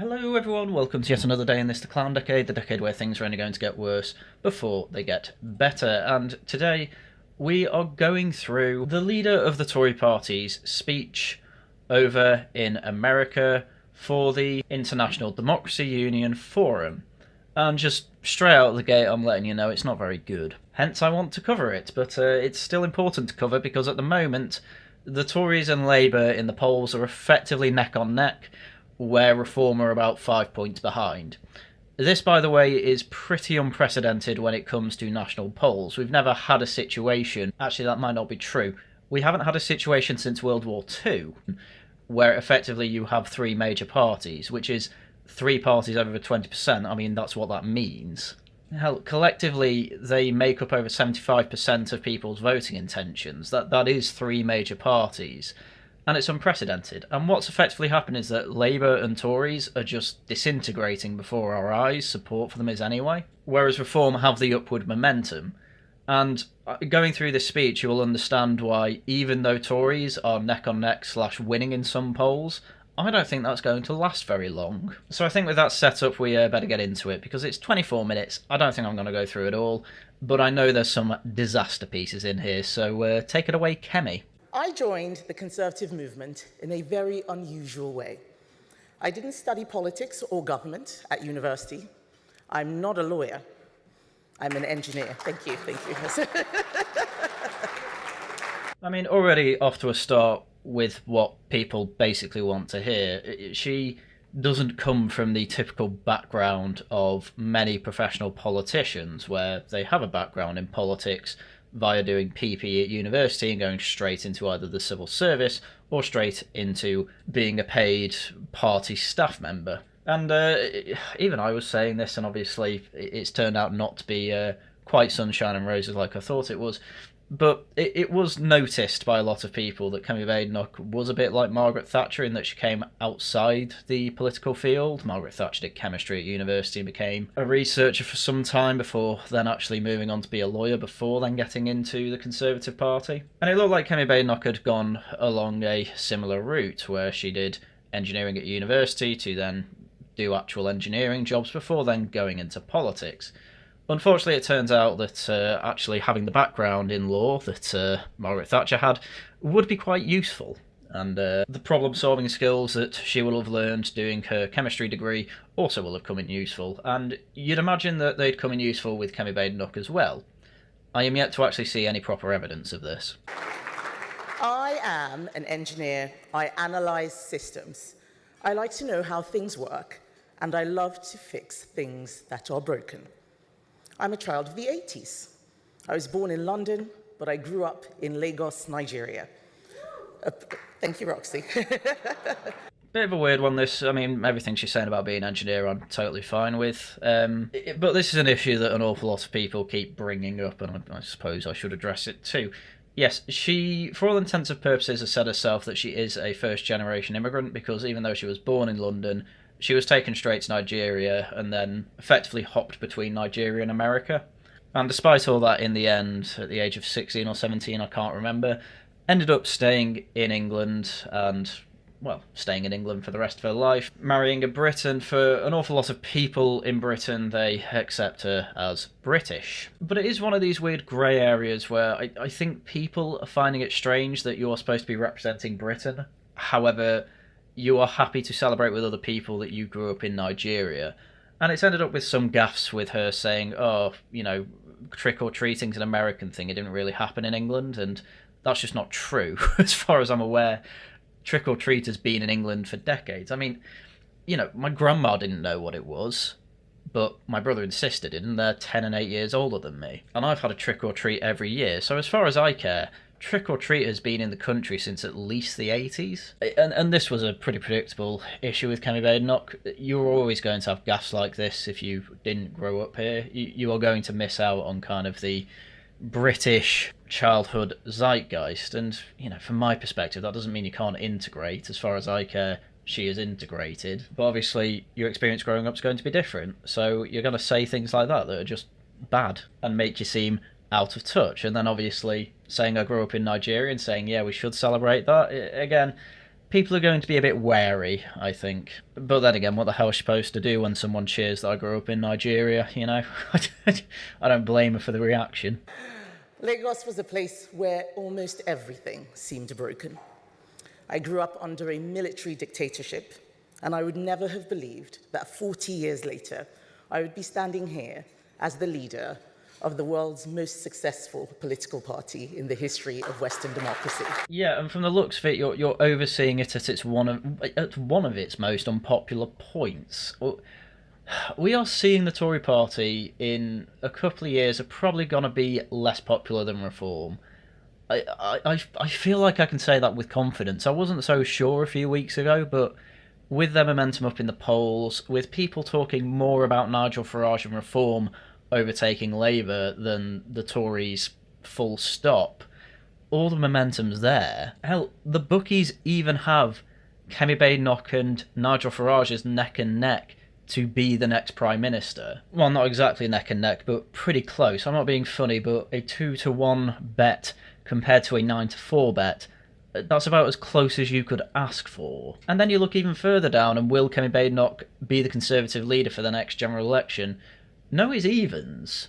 Hello everyone, welcome to yet another day in this The Clown Decade, the decade where things are only going to get worse before they get better. And today we are going through the leader of the Tory party's speech over in America for the International Democracy Union Forum. And just straight out of the gate I'm letting you know it's not very good. Hence I want to cover it, but it's still important to cover because at the moment the Tories and Labour in the polls are effectively neck on neck, where Reform are about 5 points behind. This, by the way, is pretty unprecedented when it comes to national polls. We've never had a situation, actually that might not be true, we haven't had a situation since World War II, where effectively you have three major parties, which is three parties over 20%, I mean that's what that means. Hell, collectively they make up over 75% of people's voting intentions, that is three major parties. And it's unprecedented. And what's effectively happened is that Labour and Tories are just disintegrating before our eyes. Support for them is anyway. Whereas Reform have the upward momentum. And going through this speech, you will understand why, even though Tories are neck on neck / winning in some polls, I don't think that's going to last very long. So I think with that set up, we better get into it, because it's 24 minutes. I don't think I'm going to go through it all, but I know there's some disaster pieces in here, so take it away, Kemi. I joined the Conservative movement in a very unusual way. I didn't study politics or government at university. I'm not a lawyer. I'm an engineer. Thank you. I mean, already off to a start with what people basically want to hear. She doesn't come from the typical background of many professional politicians, where they have a background in politics via doing PP at university and going straight into either the civil service or straight into being a paid party staff member. And even I was saying this, and obviously it's turned out not to be quite sunshine and roses like I thought it was, but it was noticed by a lot of people that Kemi Badenoch was a bit like Margaret Thatcher in that she came outside the political field. Margaret Thatcher did chemistry at university and became a researcher for some time before then actually moving on to be a lawyer before then getting into the Conservative Party. And it looked like Kemi Badenoch had gone along a similar route where she did engineering at university to then do actual engineering jobs before then going into politics. Unfortunately, it turns out that actually having the background in law that Margaret Thatcher had would be quite useful. And the problem-solving skills that she will have learned doing her chemistry degree also will have come in useful. And you'd imagine that they'd come in useful with Kemi Badenoch as well. I am yet to actually see any proper evidence of this. I am an engineer. I analyse systems. I like to know how things work, and I love to fix things that are broken. I'm a child of the 80s. I was born in London, but I grew up in Lagos, Nigeria. Thank you, Roxy. Bit of a weird one, this. I mean, everything she's saying about being an engineer I'm totally fine with. But this is an issue that an awful lot of people keep bringing up, and I suppose I should address it too. Yes, she, for all intents and purposes, has said herself that she is a first-generation immigrant, because even though she was born in London, she was taken straight to Nigeria and then effectively hopped between Nigeria and America. And despite all that, in the end, at the age of 16 or 17, I can't remember, ended up staying in England and, well, staying in England for the rest of her life, marrying a Brit, and for an awful lot of people in Britain, they accept her as British. But it is one of these weird grey areas where I think people are finding it strange that you're supposed to be representing Britain. However, you are happy to celebrate with other people that you grew up in Nigeria. And it's ended up with some gaffes with her saying, oh, you know, trick-or-treating's an American thing, it didn't really happen in England, and that's just not true. As far as I'm aware, trick-or-treat has been in England for decades. I mean, you know, my grandma didn't know what it was, but my brother and sister did, and they're 10 and 8 years older than me. And I've had a trick-or-treat every year, so as far as I care, trick-or-treat has been in the country since at least the 80s. And this was a pretty predictable issue with Kemi Badenoch. You're always going to have gaffes like this if you didn't grow up here. You are going to miss out on kind of the British childhood zeitgeist. And, you know, from my perspective, that doesn't mean you can't integrate. As far as I care, she is integrated. But obviously, your experience growing up is going to be different. So you're going to say things like that are just bad and make you seem out of touch. And then obviously saying I grew up in Nigeria and saying, yeah, we should celebrate that. Again, people are going to be a bit wary, I think. But then again, what the hell is she supposed to do when someone cheers that I grew up in Nigeria, you know? I don't blame her for the reaction. Lagos was a place where almost everything seemed broken. I grew up under a military dictatorship, and I would never have believed that 40 years later, I would be standing here as the leader of the world's most successful political party in the history of Western democracy. Yeah, and from the looks of it, you're overseeing it at one of its most unpopular points. We are seeing the Tory party in a couple of years are probably going to be less popular than Reform. I feel like I can say that with confidence. I wasn't so sure a few weeks ago, but with their momentum up in the polls, with people talking more about Nigel Farage and Reform overtaking Labour than the Tories full stop, all the momentum's there. Hell, the bookies even have Kemi Badenoch and Nigel Farage as neck and neck to be the next Prime Minister. Well, not exactly neck and neck, but pretty close. I'm not being funny, but a 2-to-1 bet compared to a 9-to-4 bet, that's about as close as you could ask for. And then you look even further down, and will Kemi Badenoch be the Conservative leader for the next general election? No is evens.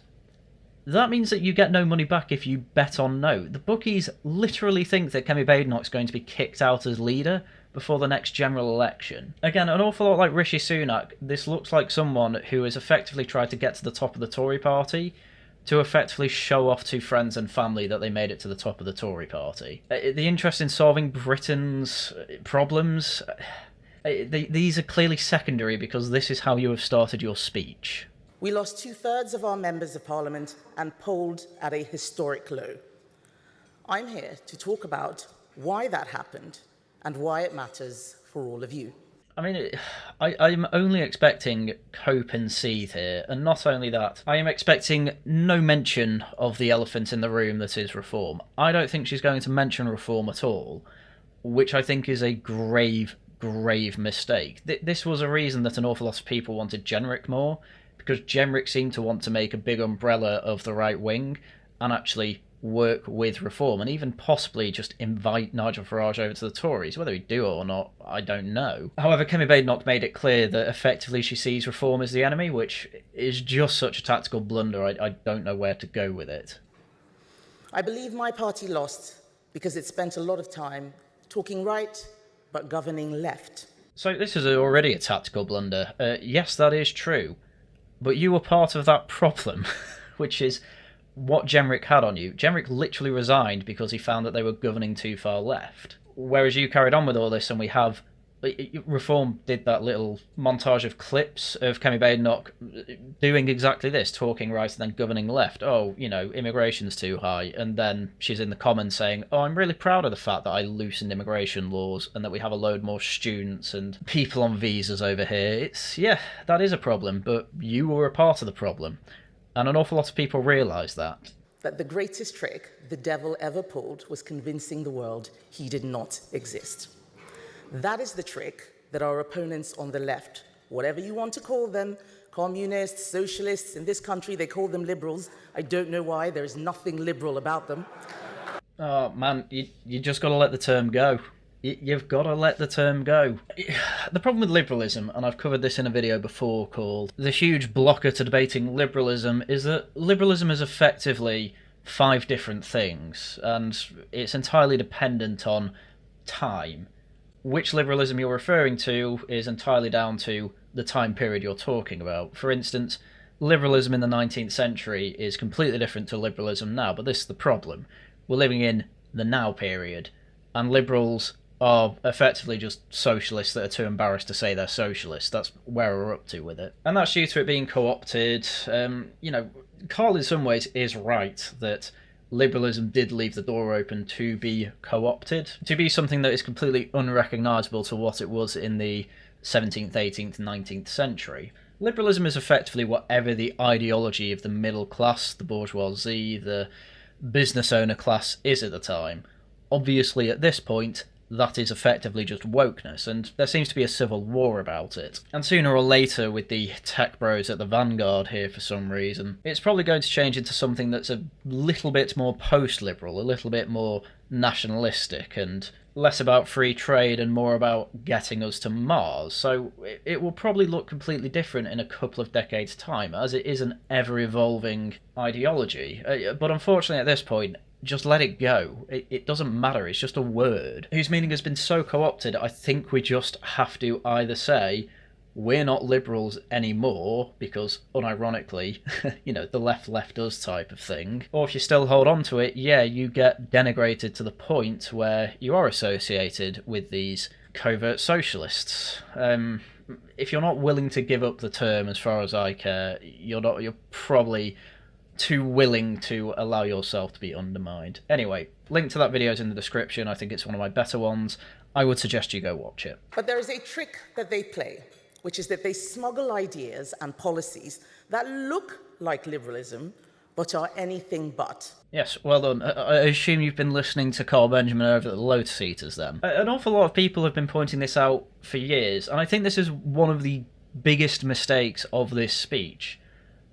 That means that you get no money back if you bet on no. The bookies literally think that Kemi Badenoch's going to be kicked out as leader before the next general election. Again, an awful lot like Rishi Sunak, this looks like someone who has effectively tried to get to the top of the Tory party to effectively show off to friends and family that they made it to the top of the Tory party. The interest in solving Britain's problems, these are clearly secondary because this is how you have started your speech. We lost 2/3 of our members of parliament and polled at a historic low. I'm here to talk about why that happened and why it matters for all of you. I mean, I'm only expecting cope and seethe here, and not only that, I am expecting no mention of the elephant in the room that is Reform. I don't think she's going to mention Reform at all, which I think is a grave, grave mistake. This was a reason that an awful lot of people wanted Jenrick more, because Jenrick seemed to want to make a big umbrella of the right wing and actually work with Reform, and even possibly just invite Nigel Farage over to the Tories. Whether he'd do it or not, I don't know. However, Kemi Badenoch made it clear that effectively she sees Reform as the enemy, which is just such a tactical blunder. I don't know where to go with it. I believe my party lost because it spent a lot of time talking right but governing left. So this is already a tactical blunder. Yes, that is true. But you were part of that problem, which is what Jenrick had on you. Jenrick literally resigned because he found that they were governing too far left. Whereas you carried on with all this, and we have... Reform did that little montage of clips of Kemi Badenoch doing exactly this, talking right and then governing left. Oh, you know, immigration's too high. And then she's in the comments saying, oh, I'm really proud of the fact that I loosened immigration laws and that we have a load more students and people on visas over here. Yeah, that is a problem, but you were a part of the problem. And an awful lot of people realise that. That the greatest trick the devil ever pulled was convincing the world he did not exist. That is the trick that our opponents on the left, whatever you want to call them, communists, socialists, in this country they call them liberals. I don't know why, there is nothing liberal about them. Oh man, you just got to let the term go. You've got to let the term go. The problem with liberalism, and I've covered this in a video before called The Huge Blocker to Debating Liberalism, is that liberalism is effectively 5 different things, and it's entirely dependent on time. Which liberalism you're referring to is entirely down to the time period you're talking about. For instance, liberalism in the 19th century is completely different to liberalism now, but this is the problem. We're living in the now period, and liberals are effectively just socialists that are too embarrassed to say they're socialists. That's where we're up to with it. And that's due to it being co-opted. You know, Carl in some ways is right that liberalism did leave the door open to be co-opted, to be something that is completely unrecognisable to what it was in the 17th, 18th, 19th century. Liberalism is effectively whatever the ideology of the middle class, the bourgeoisie, the business owner class is at the time. Obviously, at this point, that is effectively just wokeness, and there seems to be a civil war about it. And sooner or later, with the tech bros at the vanguard here for some reason, it's probably going to change into something that's a little bit more post-liberal, a little bit more nationalistic, and less about free trade and more about getting us to Mars. So it will probably look completely different in a couple of decades' time, as it is an ever-evolving ideology. But unfortunately at this point, just let it go. It doesn't matter, it's just a word whose meaning has been so co-opted. I think we just have to either say, we're not liberals anymore because, unironically, the left left us type of thing. Or if you still hold on to it, yeah, you get denigrated to the point where you are associated with these covert socialists. If you're not willing to give up the term, as far as I care, you're probably too willing to allow yourself to be undermined. Anyway, link to that video is in the description. I think it's one of my better ones. I would suggest you go watch it. But there is a trick that they play, which is that they smuggle ideas and policies that look like liberalism, but are anything but. Yes, well done. I assume you've been listening to Carl Benjamin over at the Lotus Eaters then. An awful lot of people have been pointing this out for years, and I think this is one of the biggest mistakes of this speech.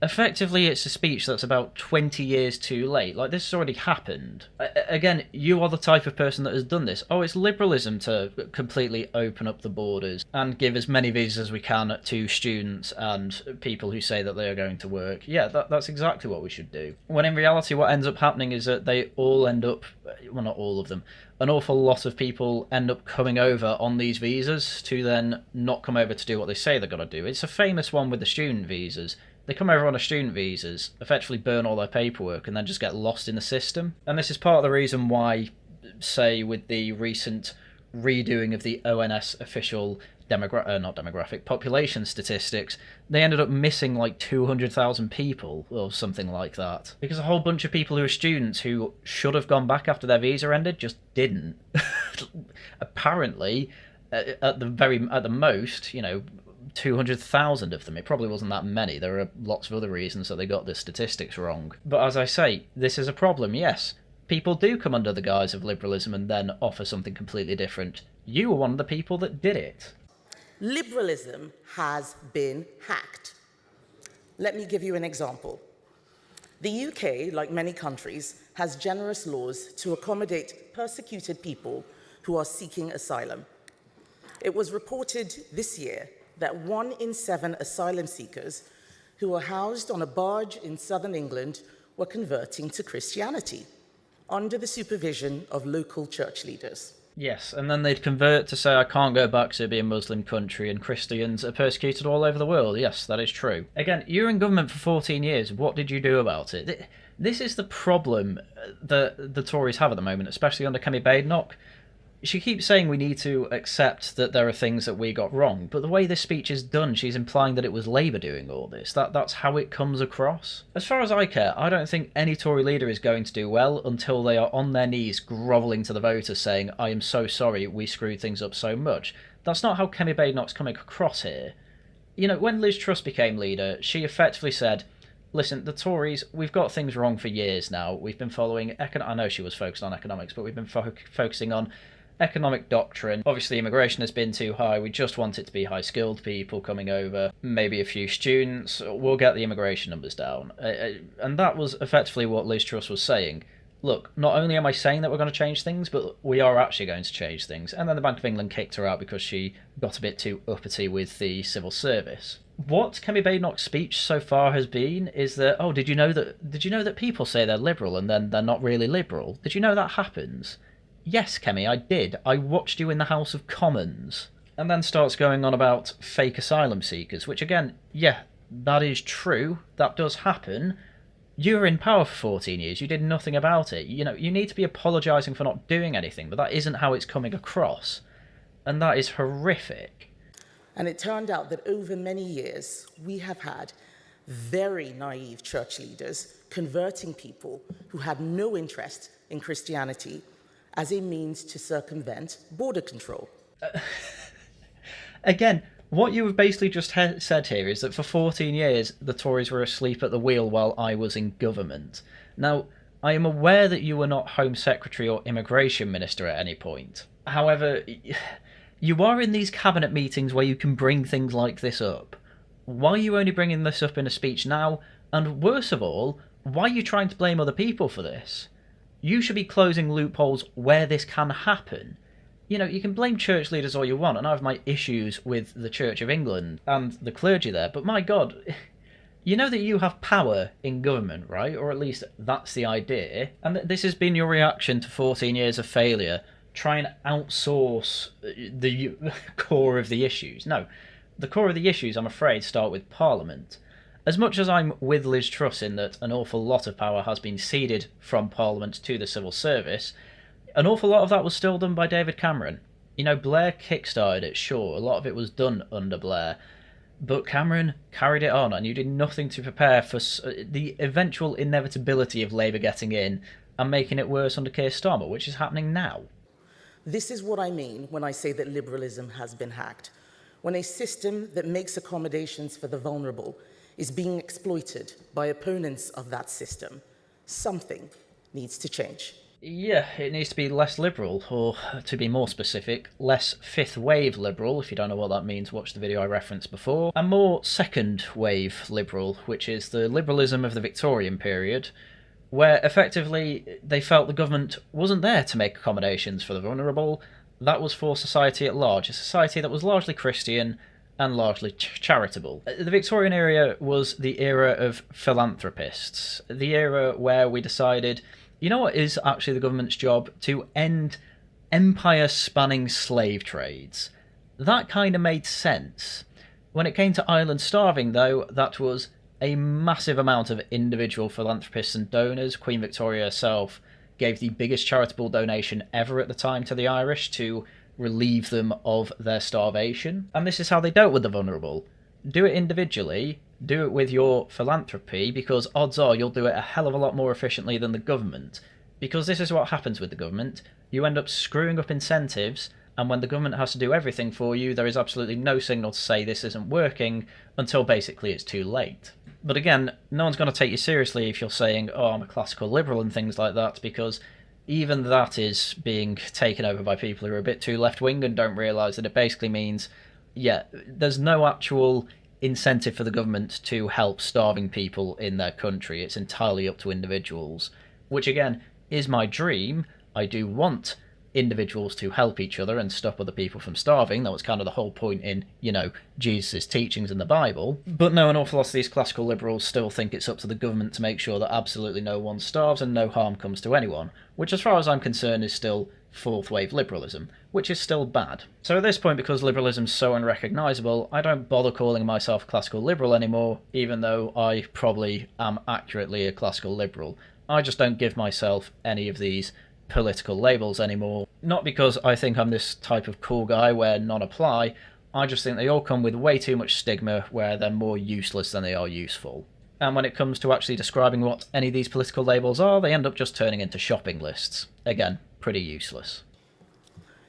Effectively, it's a speech that's about 20 years too late. Like, this has already happened. Again, you are the type of person that has done this. Oh, it's liberalism to completely open up the borders and give as many visas as we can to students and people who say that they are going to work. Yeah, that's exactly what we should do. When in reality, what ends up happening is that they all end up... Well, not all of them. An awful lot of people end up coming over on these visas to then not come over to do what they say they're going to do. It's a famous one with the student visas. They come over on a student visas, effectively burn all their paperwork, and then just get lost in the system. And this is part of the reason why, say, with the recent redoing of the ONS official population statistics, they ended up missing like 200,000 people or something like that. Because a whole bunch of people who are students who should have gone back after their visa ended just didn't. Apparently, at the most, 200,000 of them. It probably wasn't that many. There are lots of other reasons that they got the statistics wrong. But as I say, this is a problem, yes. People do come under the guise of liberalism and then offer something completely different. You were one of the people that did it. Liberalism has been hacked. Let me give you an example. The UK, like many countries, has generous laws to accommodate persecuted people who are seeking asylum. It was reported this year that 1 in 7 asylum seekers who were housed on a barge in southern England were converting to Christianity under the supervision of local church leaders. Yes, and then they'd convert to say, I can't go back to be a Muslim country, and Christians are persecuted all over the world. Yes, that is true. Again, you were in government for 14 years. What did you do about it? This is the problem that the Tories have at the moment, especially under Kemi Badenoch. She keeps saying we need to accept that there are things that we got wrong, but the way this speech is done, she's implying that it was Labour doing all this. That's how it comes across. As far as I care, I don't think any Tory leader is going to do well until they are on their knees grovelling to the voters saying, I am so sorry we screwed things up so much. That's not how Kemi Badenoch's coming across here. When Liz Truss became leader, she effectively said, listen, the Tories, we've got things wrong for years now. We've been following... I know she was focused on economics, but we've been focusing on economic doctrine. Obviously, immigration has been too high. We just want it to be high-skilled people coming over, maybe a few students. We'll get the immigration numbers down. And that was effectively what Liz Truss was saying. Look, not only am I saying that we're going to change things, but we are actually going to change things. And then the Bank of England kicked her out because she got a bit too uppity with the civil service. What Kemi Badenoch's speech so far has been is that, oh, did you know that people say they're liberal and then they're not really liberal? Did you know that happens? Yes, Kemi, I did. I watched you in the House of Commons. And then starts going on about fake asylum seekers, which again, yeah, that is true. That does happen. You were in power for 14 years. You did nothing about it. You need to be apologising for not doing anything, but that isn't how it's coming across. And that is horrific. And it turned out that over many years, we have had very naive church leaders converting people who had no interest in Christianity as a means to circumvent border control. Again, what you have basically just said here is that for 14 years, the Tories were asleep at the wheel while I was in government. Now, I am aware that you were not Home Secretary or Immigration Minister at any point. However, you are in these cabinet meetings where you can bring things like this up. Why are you only bringing this up in a speech now? And worse of all, why are you trying to blame other people for this? You should be closing loopholes where this can happen. you know, you can blame church leaders all you want, and I have my issues with the Church of England and the clergy there, but my God, you know that you have power in government, right? Or at least that's the idea. And this has been your reaction to 14 years of failure. Try and outsource the core of the issues. No, the core of the issues, I'm afraid, start with Parliament. As much as I'm with Liz Truss in that an awful lot of power has been ceded from Parliament to the civil service, an awful lot of that was still done by David Cameron. You know, Blair kickstarted it, sure, a lot of it was done under Blair, but Cameron carried it on, and you did nothing to prepare for the eventual inevitability of Labour getting in and making it worse under Keir Starmer, which is happening now. This is what I mean when I say that liberalism has been hacked. When a system that makes accommodations for the vulnerable is being exploited by opponents of that system, something needs to change. Yeah, it needs to be less liberal, or to be more specific, less fifth wave liberal. If you don't know what that means, watch the video I referenced before. And more second wave liberal, which is the liberalism of the Victorian period, where effectively they felt the government wasn't there to make accommodations for the vulnerable. That was for society at large, a society that was largely Christian and largely charitable. The Victorian era was the era of philanthropists, the era where we decided, you know what is actually the government's job? To end empire-spanning slave trades. That kind of made sense. When it came to island starving, though, that was a massive amount of individual philanthropists and donors. Queen Victoria herself gave the biggest charitable donation ever at the time to the Irish to relieve them of their starvation. And this is how they dealt with the vulnerable. Do it individually, do it with your philanthropy, because odds are you'll do it a hell of a lot more efficiently than the government. Because this is what happens with the government. You end up screwing up incentives, and when the government has to do everything for you, there is absolutely no signal to say this isn't working until basically it's too late. But again, no one's going to take you seriously if you're saying, oh, I'm a classical liberal and things like that, because even that is being taken over by people who are a bit too left-wing and don't realise that it basically means, yeah, there's no actual incentive for the government to help starving people in their country. It's entirely up to individuals, which again is my dream. I do want individuals to help each other and stop other people from starving. That was kind of the whole point in, you know, Jesus' teachings in the Bible. But no, an awful lot of these classical liberals still think it's up to the government to make sure that absolutely no one starves and no harm comes to anyone, which as far as I'm concerned is still fourth wave liberalism, which is still bad. So at this point, because liberalism's so unrecognisable, I don't bother calling myself a classical liberal anymore, even though I probably am accurately a classical liberal. I just don't give myself any of these political labels anymore. Not because I think I'm this type of cool guy where none apply, I just think they all come with way too much stigma where they're more useless than they are useful. And when it comes to actually describing what any of these political labels are, they end up just turning into shopping lists. Again, pretty useless.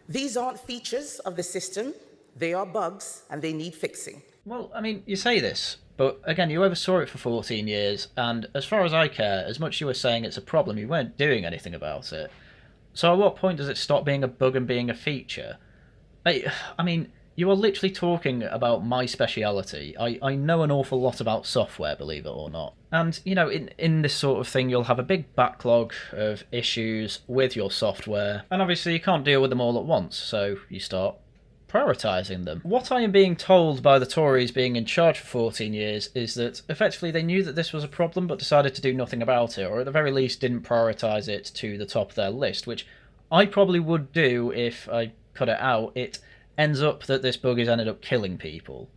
These aren't features of the system, they are bugs and they need fixing. Well, I mean, you say this, but again, you oversaw it for 14 years, and as far as I care, as much as you were saying it's a problem, you weren't doing anything about it. So at what point does it stop being a bug and being a feature? I mean, you are literally talking about my speciality. I know an awful lot about software, believe it or not. And, you know, in this sort of thing, you'll have a big backlog of issues with your software. And obviously you can't deal with them all at once, so you start prioritising them. What I am being told by the Tories being in charge for 14 years is that effectively they knew that this was a problem but decided to do nothing about it, or at the very least didn't prioritise it to the top of their list, which I probably would do if I cut it out. It ends up that this bug has ended up killing people.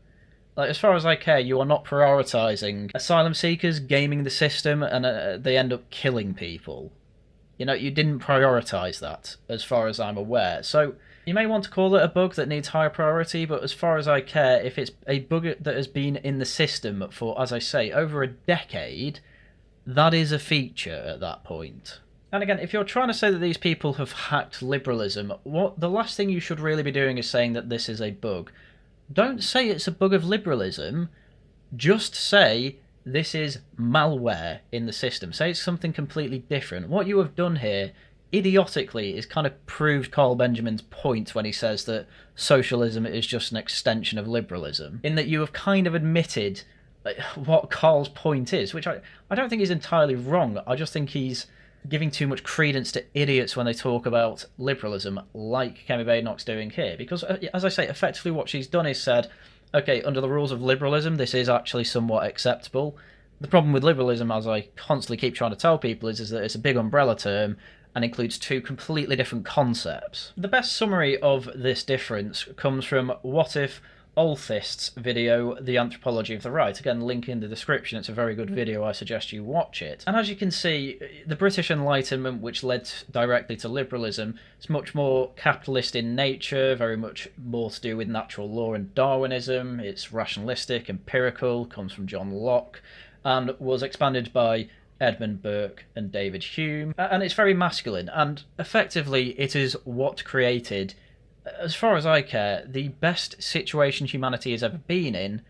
Like, as far as I care, you are not prioritising asylum seekers gaming the system and they end up killing people. You know, you didn't prioritise that, as far as I'm aware. So you may want to call it a bug that needs higher priority, but as far as I care, if it's a bug that has been in the system for, as I say, over a decade, that is a feature at that point. And again, if you're trying to say that these people have hacked liberalism, the last thing you should really be doing is saying that this is a bug. Don't say it's a bug of liberalism, just say this is malware in the system. Say it's something completely different. What you have done here, idiotically, is kind of proved Carl Benjamin's point when he says that socialism is just an extension of liberalism, in that you have kind of admitted what Carl's point is, which I don't think is entirely wrong. I just think he's giving too much credence to idiots when they talk about liberalism, like Kemi Badenoch's doing here. Because, as I say, effectively what she's done is said, okay, under the rules of liberalism, this is actually somewhat acceptable. The problem with liberalism, as I constantly keep trying to tell people, is that it's a big umbrella term and includes two completely different concepts. The best summary of this difference comes from What If Olthist's video, The Anthropology of the Right. Again, link in the description. It's a very good video. I suggest you watch it. And as you can see, the British Enlightenment, which led directly to liberalism, is much more capitalist in nature, very much more to do with natural law and Darwinism. It's rationalistic, empirical, comes from John Locke, and was expanded by Edmund Burke and David Hume. And it's very masculine, and effectively it is what created, as far as I care, the best situation humanity has ever been in,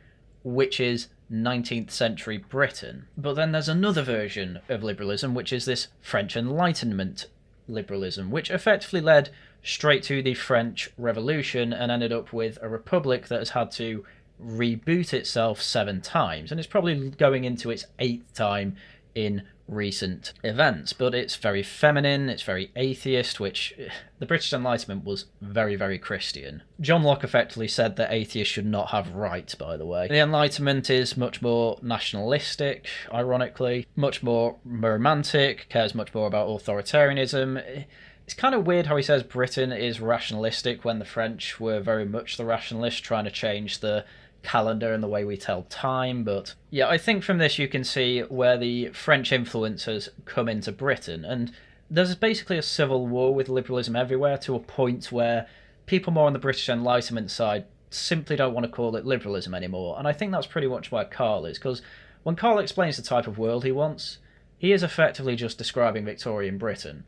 which is 19th century Britain. But then there's another version of liberalism, which is this French Enlightenment liberalism, which effectively led straight to the French Revolution and ended up with a republic that has had to reboot itself 7 times, and it's probably going into its 8th time in recent events. But it's very feminine, it's very atheist, which the British Enlightenment was very, very Christian. John Locke effectively said that atheists should not have rights, by the way. The Enlightenment is much more nationalistic, ironically, much more romantic, cares much more about authoritarianism. It's kind of weird how he says Britain is rationalistic when the French were very much the rationalists, trying to change the calendar and the way we tell time. But yeah, I think from this you can see where the French influence has come into Britain, and there's basically a civil war with liberalism everywhere, to a point where people more on the British Enlightenment side simply don't want to call it liberalism anymore. And I think that's pretty much where Carl is, because when Carl explains the type of world he wants, he is effectively just describing Victorian Britain,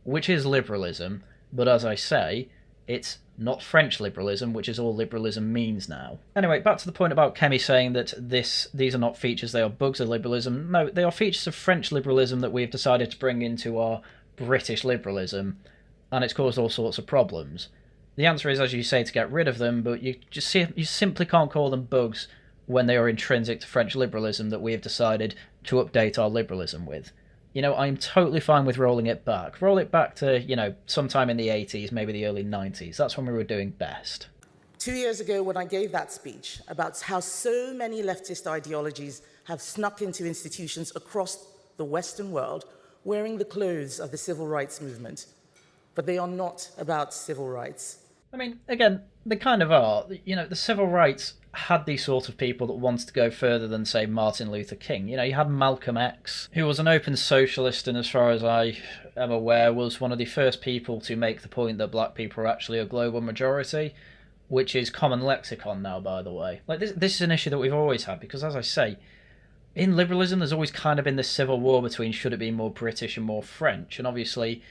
which is liberalism, but as I say, it's not French liberalism, which is all liberalism means now. Anyway, back to the point about Kemi saying that these are not features, they are bugs of liberalism. No, they are features of French liberalism that we've decided to bring into our British liberalism, and it's caused all sorts of problems. The answer is, as you say, to get rid of them, but you simply can't call them bugs when they are intrinsic to French liberalism that we have decided to update our liberalism with. You know, I'm totally fine with rolling it back. Roll it back to, you know, sometime in the 80s, maybe the early 90s. That's when we were doing best. 2 years ago, when I gave that speech about how so many leftist ideologies have snuck into institutions across the Western world wearing the clothes of the civil rights movement, but they are not about civil rights. I mean, again, they kind of are. You know, the civil rights had these sort of people that wanted to go further than, say, Martin Luther King. You know, you had Malcolm X, who was an open socialist, and as far as I am aware, was one of the first people to make the point that black people are actually a global majority, which is common lexicon now, by the way. Like, this is an issue that we've always had, because, as I say, in liberalism, there's always kind of been this civil war between should it be more British and more French, and obviously,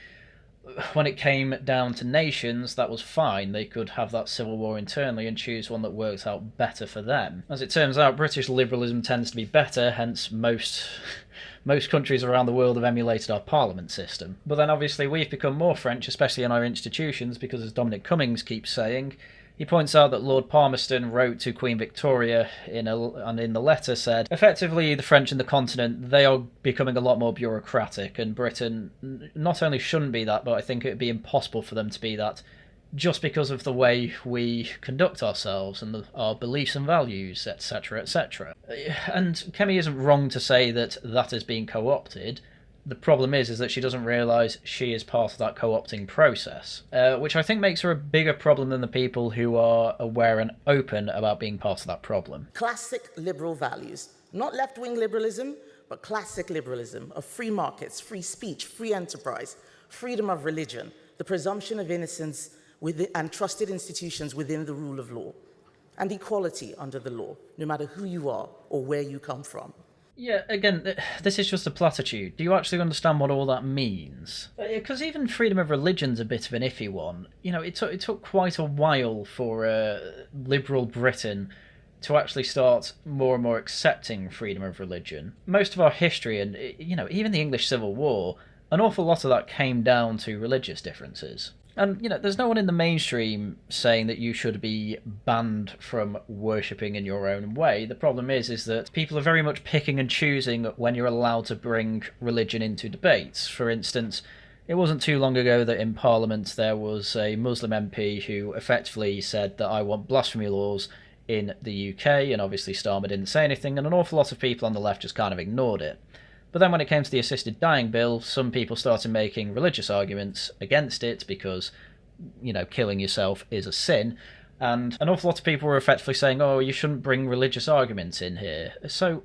when it came down to nations, that was fine. They could have that civil war internally and choose one that works out better for them. As it turns out, British liberalism tends to be better, hence most countries around the world have emulated our parliament system. But then obviously we've become more French, especially in our institutions, because as Dominic Cummings keeps saying, he points out that Lord Palmerston wrote to Queen Victoria and in the letter said, effectively, the French in the continent, they are becoming a lot more bureaucratic, and Britain not only shouldn't be that, but I think it would be impossible for them to be that, just because of the way we conduct ourselves and our beliefs and values, etc., etc. And Kemi isn't wrong to say that that is being co-opted. The problem is that she doesn't realise she is part of that co-opting process, which I think makes her a bigger problem than the people who are aware and open about being part of that problem. Classic liberal values, not left-wing liberalism, but classic liberalism of free markets, free speech, free enterprise, freedom of religion, the presumption of innocence and trusted institutions within the rule of law, and equality under the law, no matter who you are or where you come from. Yeah, again, this is just a platitude. Do you actually understand what all that means? Because even freedom of religion's a bit of an iffy one. You know, it took quite a while for liberal Britain to actually start more and more accepting freedom of religion. Most of our history, and, you know, even the English Civil War, an awful lot of that came down to religious differences. And, there's no one in the mainstream saying that you should be banned from worshipping in your own way. The problem is that people are very much picking and choosing when you're allowed to bring religion into debates. For instance, it wasn't too long ago that in Parliament there was a Muslim MP who effectively said that I want blasphemy laws in the UK, and obviously Starmer didn't say anything, and an awful lot of people on the left just kind of ignored it. But then when it came to the assisted dying bill, some people started making religious arguments against it because, killing yourself is a sin. And an awful lot of people were effectively saying, oh, you shouldn't bring religious arguments in here. So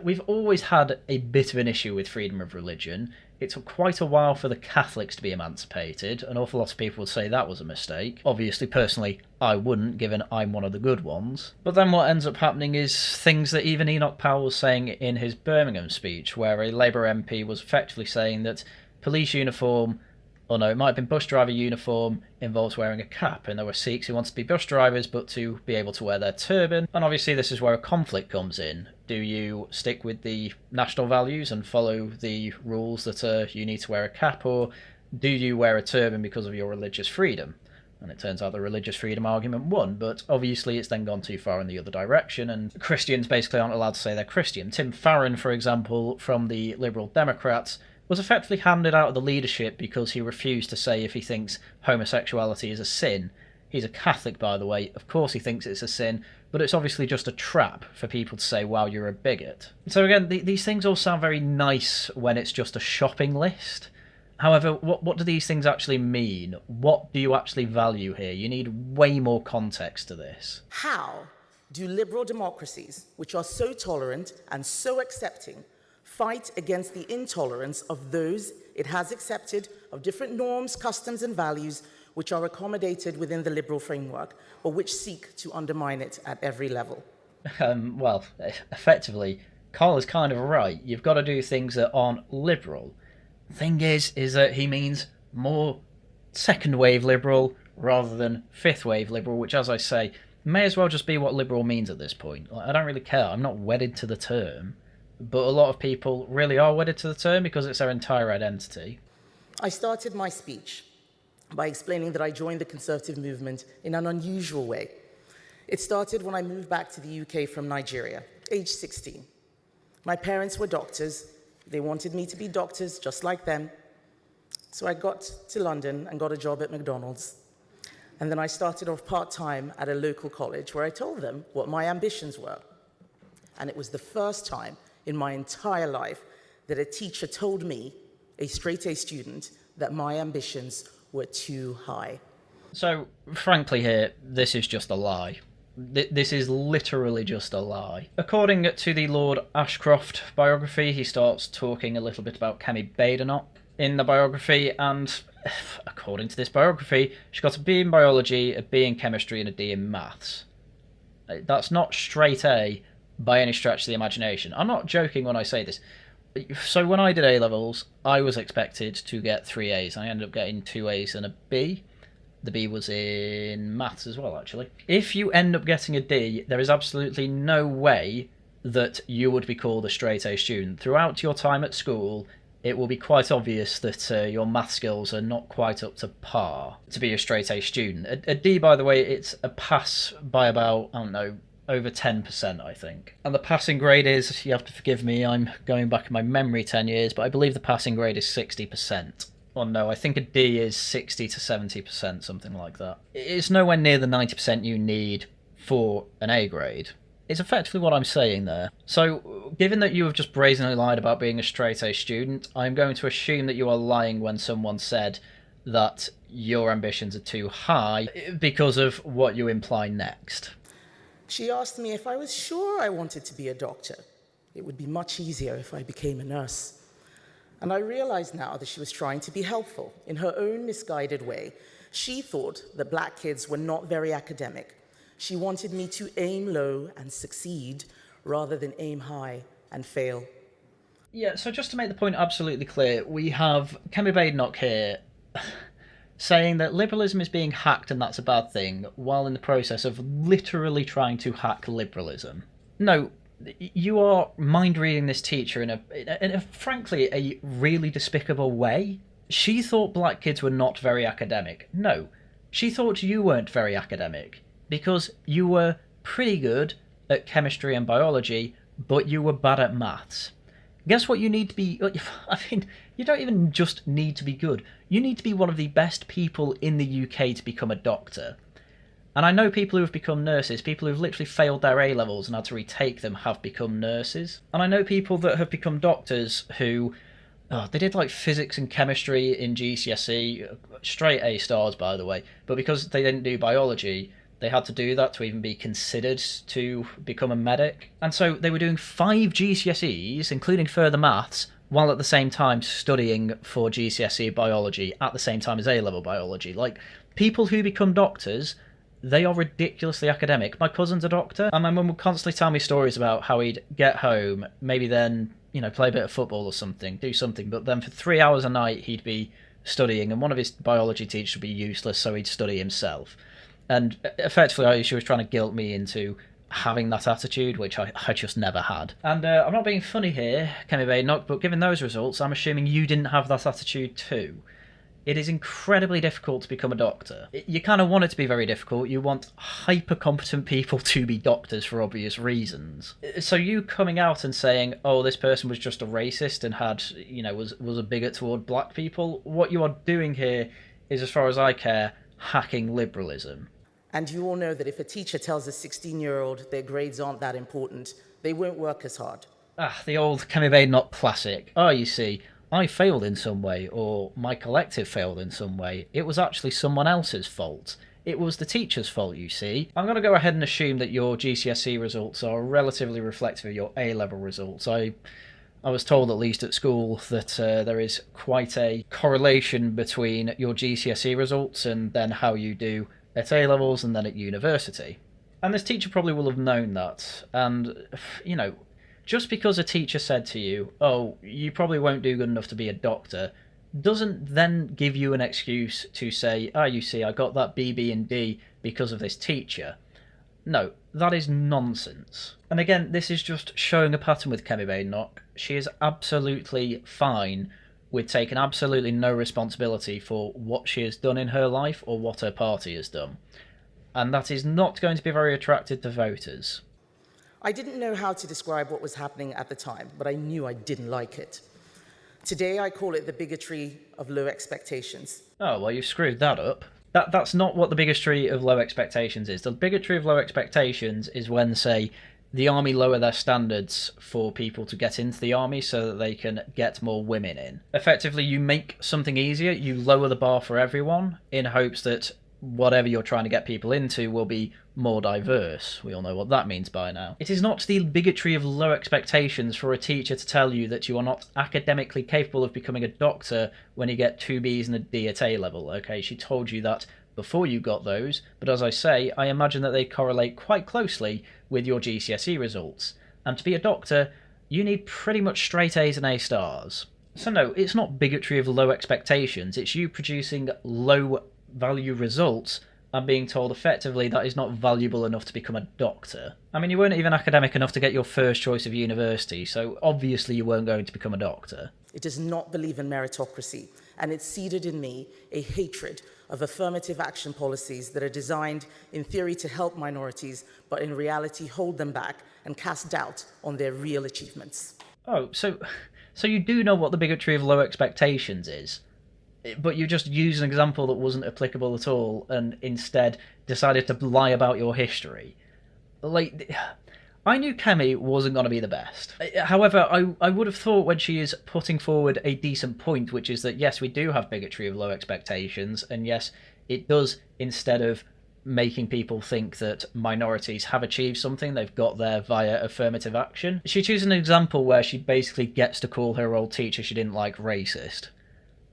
we've always had a bit of an issue with freedom of religion. It took quite a while for the Catholics to be emancipated. An awful lot of people would say that was a mistake. Obviously, personally, I wouldn't, given I'm one of the good ones. But then what ends up happening is things that even Enoch Powell was saying in his Birmingham speech, where a Labour MP was effectively saying that police uniform, or no, it might have been bus driver uniform, involves wearing a cap, and there were Sikhs who wanted to be bus drivers but to be able to wear their turban. And obviously this is where a conflict comes in. Do you stick with the national values and follow the rules that you need to wear a cap, or do you wear a turban because of your religious freedom? And it turns out the religious freedom argument won, but obviously it's then gone too far in the other direction, and Christians basically aren't allowed to say they're Christian. Tim Farron, for example, from the Liberal Democrats, was effectively handed out of the leadership because he refused to say if he thinks homosexuality is a sin. He's a Catholic, by the way. Of course he thinks it's a sin, but it's obviously just a trap for people to say, wow, you're a bigot. So again, these things all sound very nice when it's just a shopping list. However, what do these things actually mean? What do you actually value here? You need way more context to this. How do liberal democracies, which are so tolerant and so accepting, fight against the intolerance of those it has accepted, of different norms, customs, and values which are accommodated within the liberal framework, or which seek to undermine it at every level? Well, effectively, Carl is kind of right. You've got to do things that aren't liberal. The thing is that he means more second-wave liberal rather than fifth-wave liberal, which, as I say, may as well just be what liberal means at this point. I don't really care. I'm not wedded to the term. But a lot of people really are wedded to the term because it's their entire identity. I started my speech by explaining that I joined the Conservative movement in an unusual way. It started when I moved back to the UK from Nigeria, age 16. My parents were doctors. They wanted me to be doctors just like them. So I got to London and got a job at McDonald's. And then I started off part-time at a local college where I told them what my ambitions were. And it was the first time in my entire life that a teacher told me, a straight-A student, that my ambitions were too high. So, frankly here, this is just a lie. This is literally just a lie. According to the Lord Ashcroft biography, he starts talking a little bit about Kemi Badenoch in the biography, and according to this biography, she got a B in biology, a B in chemistry, and a D in maths. That's not straight A by any stretch of the imagination. I'm not joking when I say this. So when I did A-levels, I was expected to get 3 A's. I ended up getting 2 A's and a B. The B was in maths as well, actually. If you end up getting a D, there is absolutely no way that you would be called a straight-A student. Throughout your time at school, it will be quite obvious that your math skills are not quite up to par to be a straight-A student. A D, by the way, it's a pass by about, I don't know, over 10%, I think. And the passing grade is, you have to forgive me, I'm going back in my memory 10 years, but I believe the passing grade is 60%. Or no, I think a D is 60 to 70%, something like that. It's nowhere near the 90% you need for an A grade. It's effectively what I'm saying there. So, given that you have just brazenly lied about being a straight-A student, I'm going to assume that you are lying when someone said that your ambitions are too high because of what you imply next. She asked me if I was sure I wanted to be a doctor. It would be much easier if I became a nurse. And I realize now that she was trying to be helpful in her own misguided way. She thought that black kids were not very academic. She wanted me to aim low and succeed rather than aim high and fail. Yeah, so just to make the point absolutely clear, we have Kemi Badenoch here saying that liberalism is being hacked and that's a bad thing, while in the process of literally trying to hack liberalism. No, you are mind-reading this teacher in a frankly, a really despicable way. She thought black kids were not very academic. No, she thought you weren't very academic because you were pretty good at chemistry and biology, but you were bad at maths. Guess what you need to be? I mean, you don't even just need to be good. You need to be one of the best people in the UK to become a doctor. And I know people who have become nurses, people who have literally failed their A-levels and had to retake them have become nurses. And I know people that have become doctors who, they did like physics and chemistry in GCSE, straight A stars by the way, but because they didn't do biology, they had to do that to even be considered to become a medic. And so they were doing 5 GCSEs, including further maths, while at the same time studying for GCSE biology at the same time as A-level biology. Like, people who become doctors, they are ridiculously academic. My cousin's a doctor, and my mum would constantly tell me stories about how he'd get home, maybe then, play a bit of football or something, do something, but then for 3 hours a night he'd be studying, and one of his biology teachers would be useless, so he'd study himself. And effectively, she was trying to guilt me into having that attitude, which I just never had. And I'm not being funny here, Kemi Badenoch, but given those results, I'm assuming you didn't have that attitude too. It is incredibly difficult to become a doctor. You kind of want it to be very difficult. You want hyper-competent people to be doctors for obvious reasons. So you coming out and saying, oh, this person was just a racist and had, was a bigot toward black people, what you are doing here is, as far as I care, hacking liberalism. And you all know that if a teacher tells a 16-year-old their grades aren't that important, they won't work as hard. The old Kemi Badenoch classic. Oh, you see, I failed in some way, or my collective failed in some way. It was actually someone else's fault. It was the teacher's fault, you see. I'm going to go ahead and assume that your GCSE results are relatively reflective of your A-level results. I was told, at least at school, that there is quite a correlation between your GCSE results and then how you do at A-levels and then at university. And this teacher probably will have known that. And, just because a teacher said to you, oh, you probably won't do good enough to be a doctor, doesn't then give you an excuse to say, you see, I got that B, B and D because of this teacher. No, that is nonsense. And again, this is just showing a pattern with Kemi Badenoch. She is absolutely fine with taking absolutely no responsibility for what she has done in her life or what her party has done. And that is not going to be very attractive to voters. I didn't know how to describe what was happening at the time, but I knew I didn't like it. Today, I call it the bigotry of low expectations. Oh, well, you've screwed that up. That's not what the bigotry of low expectations is. The bigotry of low expectations is when, say, the army lower their standards for people to get into the army so that they can get more women in. Effectively, you make something easier, you lower the bar for everyone in hopes that whatever you're trying to get people into will be more diverse. We all know what that means by now. It is not the bigotry of low expectations for a teacher to tell you that you are not academically capable of becoming a doctor when you get 2 Bs and a D at A-level, okay? She told you that before you got those, but as I say, I imagine that they correlate quite closely with your GCSE results. And to be a doctor, you need pretty much straight A's and A stars. So no, it's not bigotry of low expectations, it's you producing low value results and being told effectively that is not valuable enough to become a doctor. I mean, you weren't even academic enough to get your first choice of university, so obviously you weren't going to become a doctor. It does not believe in meritocracy, and it seeded in me a hatred of affirmative action policies that are designed in theory to help minorities, but in reality hold them back and cast doubt on their real achievements. Oh, so you do know what the bigotry of low expectations is? But you just used an example that wasn't applicable at all and instead decided to lie about your history. Like, I knew Kemi wasn't going to be the best. However, I would have thought when she is putting forward a decent point, which is that yes, we do have bigotry of low expectations, and yes, it does, instead of making people think that minorities have achieved something, they've got there via affirmative action. She chooses an example where she basically gets to call her old teacher she didn't like racist.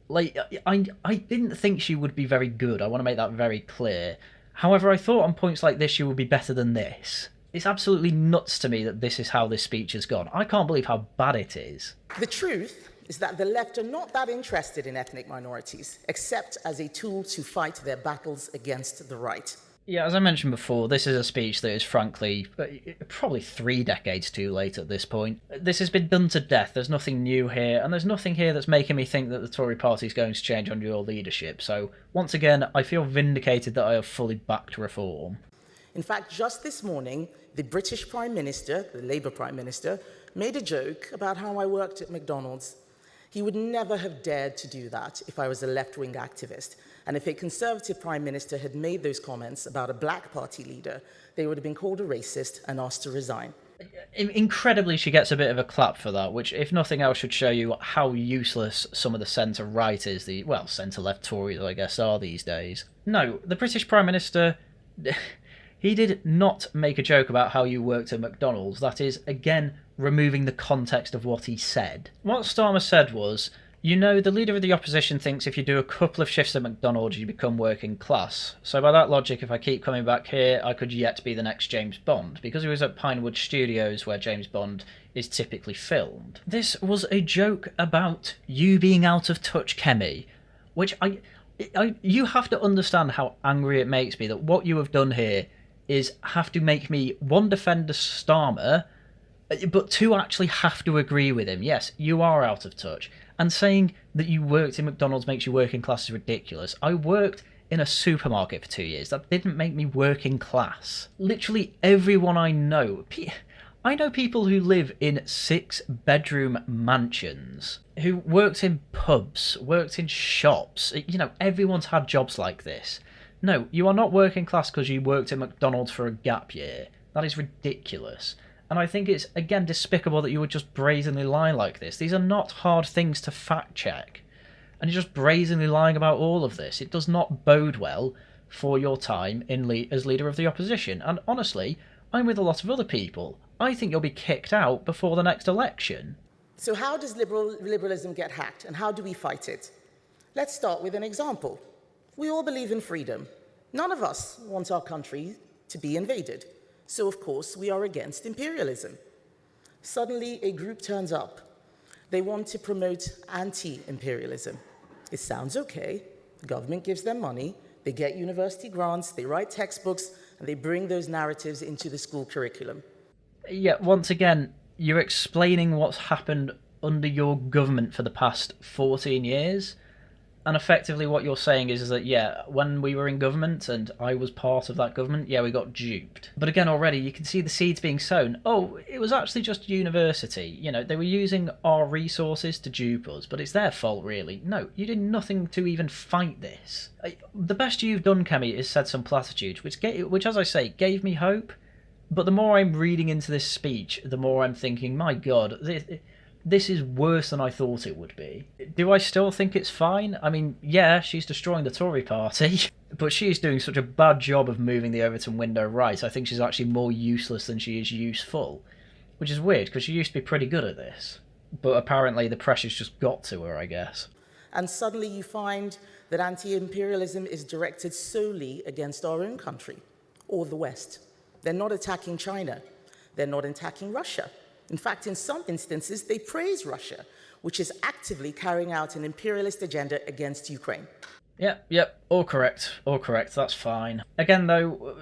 Like, I didn't think she would be very good, I want to make that very clear. However, I thought on points like this she would be better than this. It's absolutely nuts to me that this is how this speech has gone. I can't believe how bad it is. The truth is that the left are not that interested in ethnic minorities, except as a tool to fight their battles against the right. Yeah, as I mentioned before, this is a speech that is frankly probably 3 decades too late at this point. This has been done to death. There's nothing new here, and there's nothing here that's making me think that the Tory party is going to change under your leadership. So, once again, I feel vindicated that I have fully backed reform. In fact, just this morning, the British Prime Minister, the Labour Prime Minister, made a joke about how I worked at McDonald's. He would never have dared to do that if I was a left-wing activist. And if a Conservative Prime Minister had made those comments about a black party leader, they would have been called a racist and asked to resign. Incredibly, she gets a bit of a clap for that, which, if nothing else, should show you how useless some of the centre-right is, centre-left Tories, I guess, are these days. No, the British Prime Minister... he did not make a joke about how you worked at McDonald's. That is, again, removing the context of what he said. What Starmer said was... You know, the leader of the opposition thinks if you do a couple of shifts at McDonald's, you become working class. So by that logic, if I keep coming back here, I could yet be the next James Bond, because he was at Pinewood Studios, where James Bond is typically filmed. This was a joke about you being out of touch, Kemi, which you have to understand how angry it makes me that what you have done here is have to make me, one, defend Starmer, but two, actually have to agree with him. Yes, you are out of touch. And saying that you worked in McDonald's makes you working class is ridiculous. I worked in a supermarket for 2 years. That didn't make me working class. Literally everyone I know people who live in 6-bedroom mansions, who worked in pubs, worked in shops. You know, everyone's had jobs like this. No, you are not working class because you worked at McDonald's for a gap year. That is ridiculous. And I think it's, again, despicable that you would just brazenly lie like this. These are not hard things to fact-check. And you're just brazenly lying about all of this. It does not bode well for your time as leader of the opposition. And honestly, I'm with a lot of other people. I think you'll be kicked out before the next election. So how does liberalism get hacked, and how do we fight it? Let's start with an example. We all believe in freedom. None of us want our country to be invaded. So, of course, we are against imperialism. Suddenly, a group turns up. They want to promote anti-imperialism. It sounds okay. The government gives them money. They get university grants. They write textbooks. And they bring those narratives into the school curriculum. Yeah, once again, you're explaining what's happened under your government for the past 14 years. And effectively what you're saying is that, yeah, when we were in government and I was part of that government, yeah, we got duped. But again, already, you can see the seeds being sown. Oh, it was actually just university. You know, they were using our resources to dupe us, but it's their fault, really. No, you did nothing to even fight this. The best you've done, Kemi, is said some platitudes, which, as I say, gave me hope. But the more I'm reading into this speech, the more I'm thinking, my God, this is worse than I thought it would be. Do I still think it's fine? I mean, yeah, she's destroying the Tory party, but she's doing such a bad job of moving the Overton window right. I think she's actually more useless than she is useful, which is weird because she used to be pretty good at this. But apparently the pressure's just got to her, I guess. And suddenly you find that anti-imperialism is directed solely against our own country or the West. They're not attacking China. They're not attacking Russia. In fact, in some instances, they praise Russia, which is actively carrying out an imperialist agenda against Ukraine. Yep, all correct, that's fine. Again, though,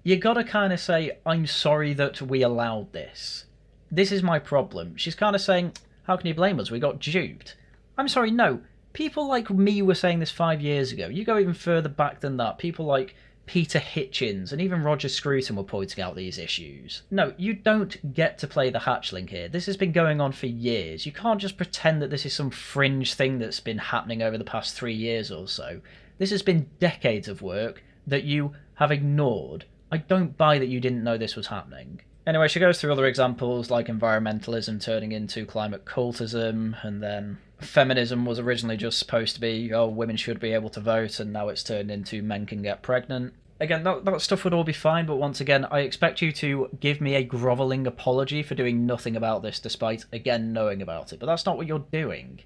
you gotta kind of say, I'm sorry that we allowed this. This is my problem. She's kind of saying, how can you blame us? We got duped. I'm sorry, no. People like me were saying this 5 years ago. You go even further back than that. People like Peter Hitchens and even Roger Scruton were pointing out these issues. No, you don't get to play the hatchling here. This has been going on for years. You can't just pretend that this is some fringe thing that's been happening over the past 3 years or so. This has been decades of work that you have ignored. I don't buy that you didn't know this was happening. Anyway, she goes through other examples like environmentalism turning into climate cultism, and then feminism was originally just supposed to be, oh, women should be able to vote, and now it's turned into men can get pregnant. Again, that stuff would all be fine, but once again, I expect you to give me a grovelling apology for doing nothing about this despite, again, knowing about it. But that's not what you're doing.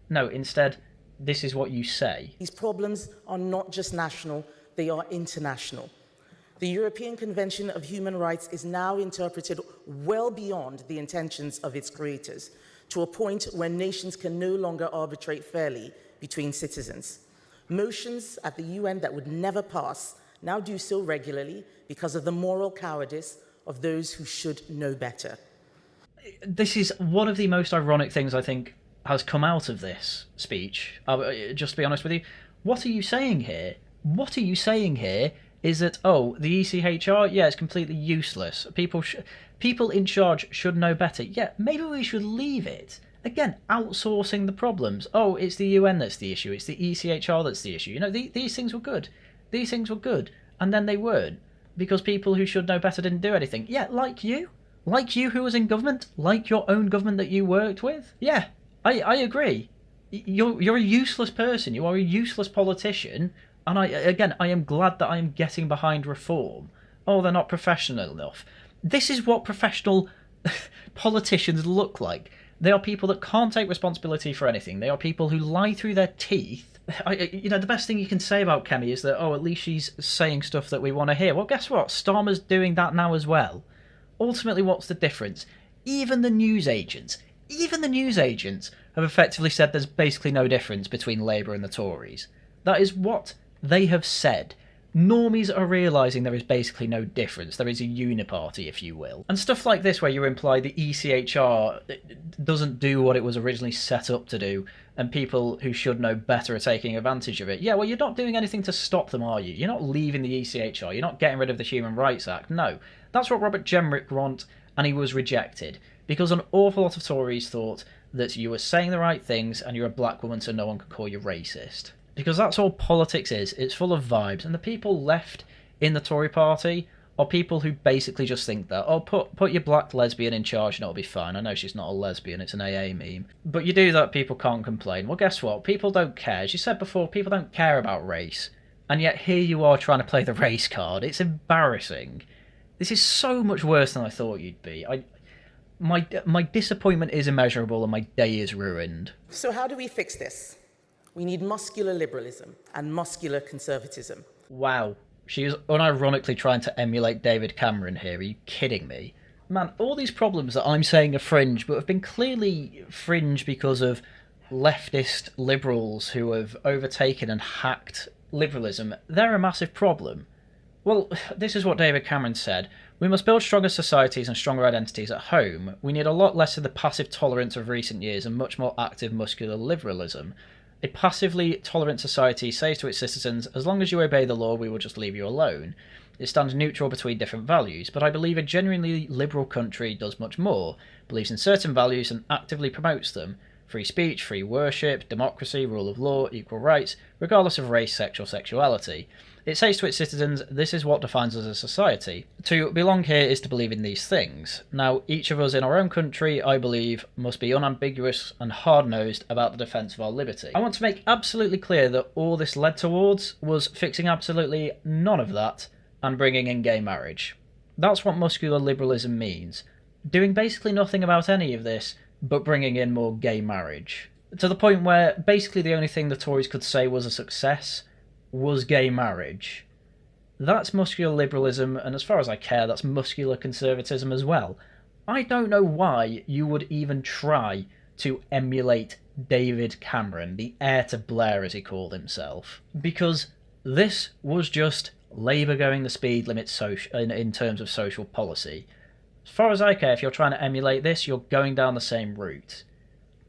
No, instead, this is what you say. These problems are not just national, they are international. The European Convention of Human Rights is now interpreted well beyond the intentions of its creators, to a point where nations can no longer arbitrate fairly between citizens. Motions at the UN that would never pass now do so regularly because of the moral cowardice of those who should know better. This is one of the most ironic things I think has come out of this speech. Just to be honest with you, what are you saying here? What are you saying here is that, oh, the ECHR, yeah, it's completely useless. People in charge should know better. Yeah, maybe we should leave it. Again, outsourcing the problems. Oh, it's the UN that's the issue. It's the ECHR that's the issue. You know, these things were good. These things were good. And then they weren't. Because people who should know better didn't do anything. Yeah, like you. Like you who was in government. Like your own government that you worked with. Yeah, I agree. You're a useless person. You are a useless politician. And I am glad that I am getting behind reform. Oh, they're not professional enough. This is what professional politicians look like. They are people that can't take responsibility for anything. They are people who lie through their teeth. The best thing you can say about Kemi is that, oh, at least she's saying stuff that we want to hear. Well, guess what? Starmer's doing that now as well. Ultimately, what's the difference? Even the news agents have effectively said there's basically no difference between Labour and the Tories. That is what they have said. Normies are realising there is basically no difference. There is a uniparty, if you will. And stuff like this where you imply the ECHR doesn't do what it was originally set up to do, and people who should know better are taking advantage of it. Yeah, well, you're not doing anything to stop them, are you? You're not leaving the ECHR. You're not getting rid of the Human Rights Act. No. That's what Robert Jenrick wanted, and he was rejected. Because an awful lot of Tories thought that you were saying the right things and you're a black woman so no one could call you racist. Because that's all politics is. It's full of vibes. And the people left in the Tory party are people who basically just think that, oh, put your black lesbian in charge and it'll be fine. I know she's not a lesbian, it's an AA meme. But you do that, people can't complain. Well, guess what? People don't care. As you said before, people don't care about race. And yet here you are trying to play the race card. It's embarrassing. This is so much worse than I thought you'd be. My disappointment is immeasurable and my day is ruined. So how do we fix this? We need muscular liberalism and muscular conservatism. Wow. She is unironically trying to emulate David Cameron here. Are you kidding me? Man, all these problems that I'm saying are fringe, but have been clearly fringe because of leftist liberals who have overtaken and hacked liberalism, they're a massive problem. Well, this is what David Cameron said. We must build stronger societies and stronger identities at home. We need a lot less of the passive tolerance of recent years and much more active muscular liberalism. A passively tolerant society says to its citizens, as long as you obey the law, we will just leave you alone. It stands neutral between different values, but I believe a genuinely liberal country does much more, believes in certain values and actively promotes them. Free speech, free worship, democracy, rule of law, equal rights, regardless of race, sex or sexuality. It says to its citizens, this is what defines us as a society. To belong here is to believe in these things. Now, each of us in our own country, I believe, must be unambiguous and hard-nosed about the defence of our liberty. I want to make absolutely clear that all this led towards was fixing absolutely none of that and bringing in gay marriage. That's what muscular liberalism means. Doing basically nothing about any of this, but bringing in more gay marriage. To the point where basically the only thing the Tories could say was a success was gay marriage. That's muscular liberalism, and as far as I care, that's muscular conservatism as well. I don't know why you would even try to emulate David Cameron, the heir to Blair as he called himself, because this was just Labour going the speed limit in terms of social policy. As far as I care, if you're trying to emulate this, you're going down the same route.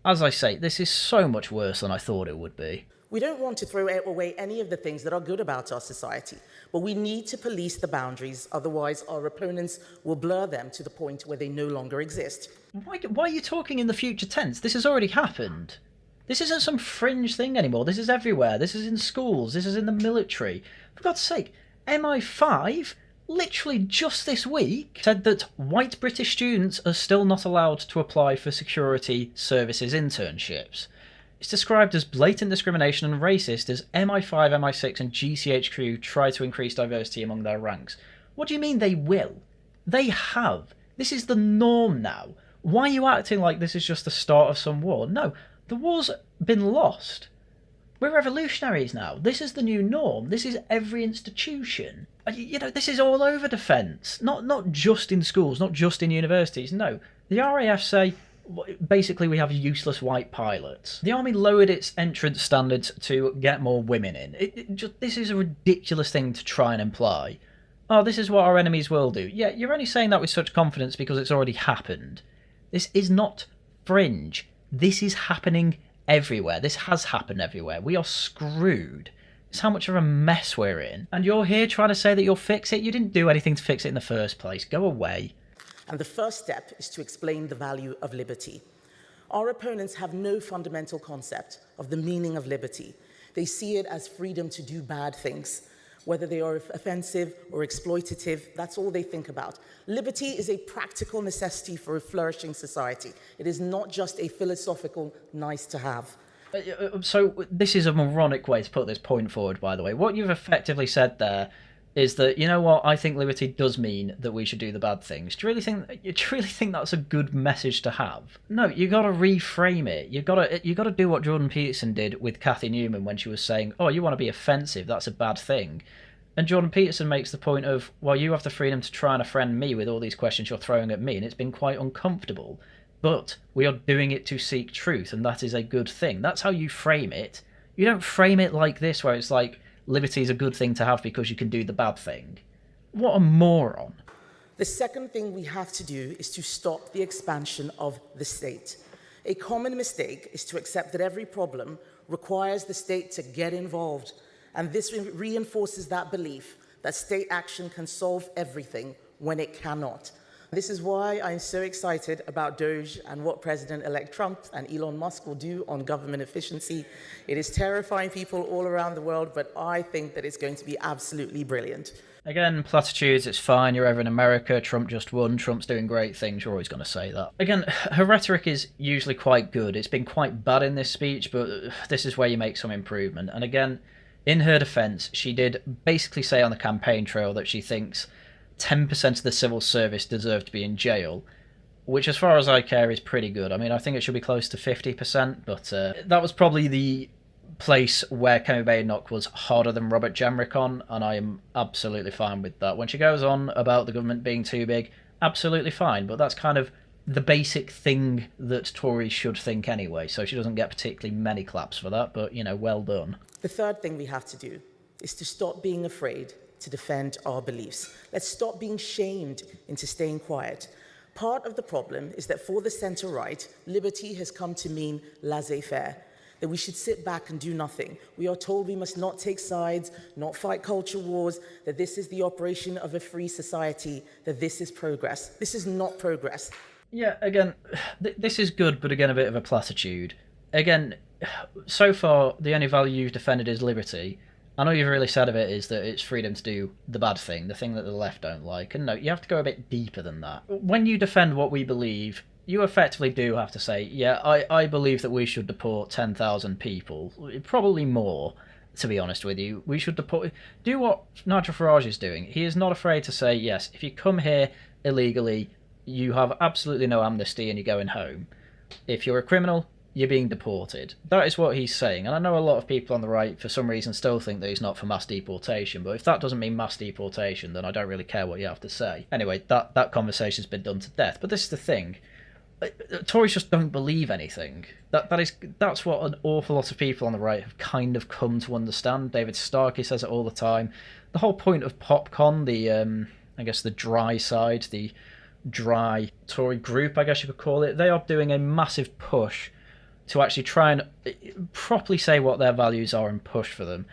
As I say, this is so much worse than I thought it would be. We don't want to throw away any of the things that are good about our society, but we need to police the boundaries, otherwise our opponents will blur them to the point where they no longer exist. Why are you talking in the future tense? This has already happened. This isn't some fringe thing anymore. This is everywhere. This is in schools. This is in the military. For God's sake, MI5, literally just this week, said that white British students are still not allowed to apply for security services internships. It's described as blatant discrimination and racist as MI5, MI6 and GCHQ try to increase diversity among their ranks. What do you mean they will? They have. This is the norm now. Why are you acting like this is just the start of some war? No, the war's been lost. We're revolutionaries now. This is the new norm. This is every institution. This is all over defence. Not just in schools, not just in universities. No, the RAF say, Basically, we have useless white pilots. The army lowered its entrance standards to get more women in. This is a ridiculous thing to try and imply. Oh, this is what our enemies will do. Yeah, you're only saying that with such confidence because it's already happened. This is not fringe. This is happening everywhere. This has happened everywhere. We are screwed. It's how much of a mess we're in. And you're here trying to say that you'll fix it? You didn't do anything to fix it in the first place. Go away. And the first step is to explain the value of liberty. Our opponents have no fundamental concept of the meaning of liberty. They see it as freedom to do bad things. Whether they are offensive or exploitative, that's all they think about. Liberty is a practical necessity for a flourishing society. It is not just a philosophical nice to have. So this is a moronic way to put this point forward, by the way. What you've effectively said there is that, you know what, I think liberty does mean that we should do the bad things. Do you really think that's a good message to have? No, you got to reframe it. You got to do what Jordan Peterson did with Cathy Newman when she was saying, "Oh, you want to be offensive? That's a bad thing." And Jordan Peterson makes the point of, "Well, you have the freedom to try and offend me with all these questions you're throwing at me, and it's been quite uncomfortable. But we are doing it to seek truth, and that is a good thing." That's how you frame it. You don't frame it like this, where it's like, liberty is a good thing to have because you can do the bad thing. What a moron. The second thing we have to do is to stop the expansion of the state. A common mistake is to accept that every problem requires the state to get involved, and this reinforces that belief that state action can solve everything when it cannot. This is why I'm so excited about Doge and what President-elect Trump and Elon Musk will do on government efficiency. It is terrifying people all around the world, but I think that it's going to be absolutely brilliant. Again, platitudes, it's fine, you're over in America, Trump just won, Trump's doing great things, you're always going to say that. Again, her rhetoric is usually quite good. It's been quite bad in this speech, but this is where you make some improvement. And again, in her defence, she did basically say on the campaign trail that she thinks 10% of the civil service deserve to be in jail, which as far as I care is pretty good. I mean, I think it should be close to 50%, but that was probably the place where Kemi Badenoch was harder than Robert Jenrick on, and I am absolutely fine with that. When she goes on about the government being too big, absolutely fine, but that's kind of the basic thing that Tories should think anyway, so she doesn't get particularly many claps for that, but, you know, well done. The third thing we have to do is to stop being afraid to defend our beliefs. Let's stop being shamed into staying quiet. Part of the problem is that for the centre-right, liberty has come to mean laissez-faire, that we should sit back and do nothing. We are told we must not take sides, not fight culture wars, that this is the operation of a free society, that this is progress. This is not progress. Yeah, again, this is good, but again, a bit of a platitude. Again, so far, the only value you've defended is liberty. And all you've really said of it is that it's freedom to do the bad thing, the thing that the left don't like. And no, you have to go a bit deeper than that. When you defend what we believe, you effectively do have to say, yeah, I believe that we should deport 10,000 people. Probably more, to be honest with you. We should deport... Do what Nigel Farage is doing. He is not afraid to say, yes, if you come here illegally, you have absolutely no amnesty and you're going home. If you're a criminal, you're being deported. That is what he's saying. And I know a lot of people on the right, for some reason, still think that he's not for mass deportation. But if that doesn't mean mass deportation, then I don't really care what you have to say. Anyway, that conversation's been done to death. But this is the thing. Tories just don't believe anything. That's what an awful lot of people on the right have kind of come to understand. David Starkey says it all the time. The whole point of PopCon, I guess the dry side, the dry Tory group, I guess you could call it, they are doing a massive push to actually try and properly say what their values are and push for them.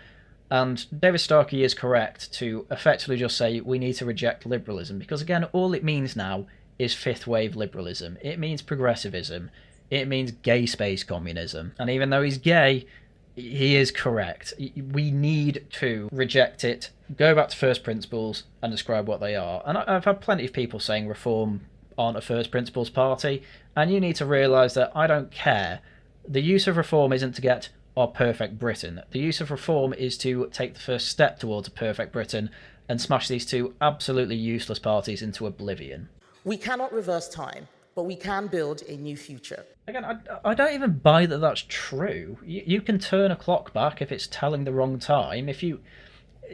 And David Starkey is correct to effectively just say we need to reject liberalism, because again, all it means now is fifth wave liberalism. It means progressivism. It means gay space communism. And even though he's gay, he is correct. We need to reject it, go back to first principles and describe what they are. And I've had plenty of people saying reform aren't a first principles party, and you need to realise that I don't care. The use of reform isn't to get our perfect Britain. The use of reform is to take the first step towards a perfect Britain and smash these two absolutely useless parties into oblivion. We cannot reverse time, but we can build a new future. Again, I don't even buy that that's true. You can turn a clock back if it's telling the wrong time. If you,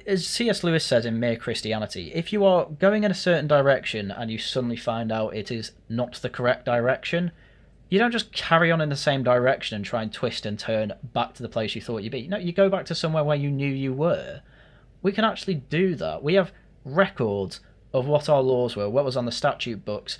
as C.S. Lewis says in Mere Christianity, if you are going in a certain direction and you suddenly find out it is not the correct direction, You don't just carry on in the same direction and try and twist and turn back to the place you thought you'd be. No, you go back to somewhere where you knew you were. We can actually do that. We have records of what our laws were, what was on the statute books,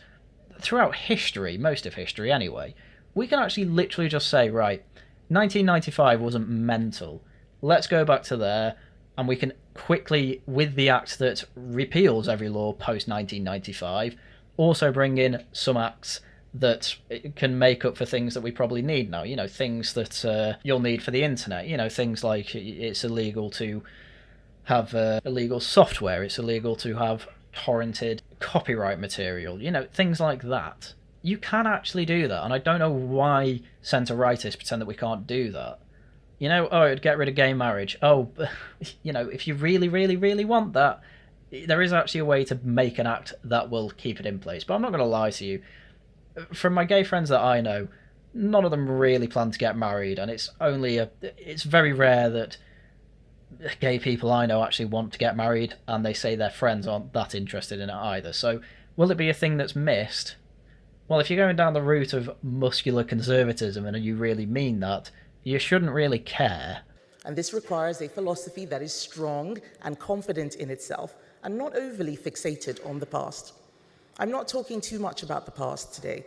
throughout history, most of history anyway. We can actually literally just say, right, 1995 wasn't mental. Let's go back to there, and we can quickly, with the act that repeals every law post 1995, also bring in some acts that can make up for things that we probably need now. You know, things that you'll need for the internet. You know, things like it's illegal to have illegal software. It's illegal to have torrented copyright material. You know, things like that. You can actually do that, and I don't know why centre-rightists pretend that we can't do that. You know, oh, it'd get rid of gay marriage. Oh, you know, if you really, really, really want that, there is actually a way to make an act that will keep it in place. But I'm not going to lie to you. From my gay friends that I know, none of them really plan to get married, and it's very rare that gay people I know actually want to get married, and they say their friends aren't that interested in it either. So, will it be a thing that's missed? Well, if you're going down the route of muscular conservatism and you really mean that, you shouldn't really care. And this requires a philosophy that is strong and confident in itself and not overly fixated on the past. I'm not talking too much about the past today.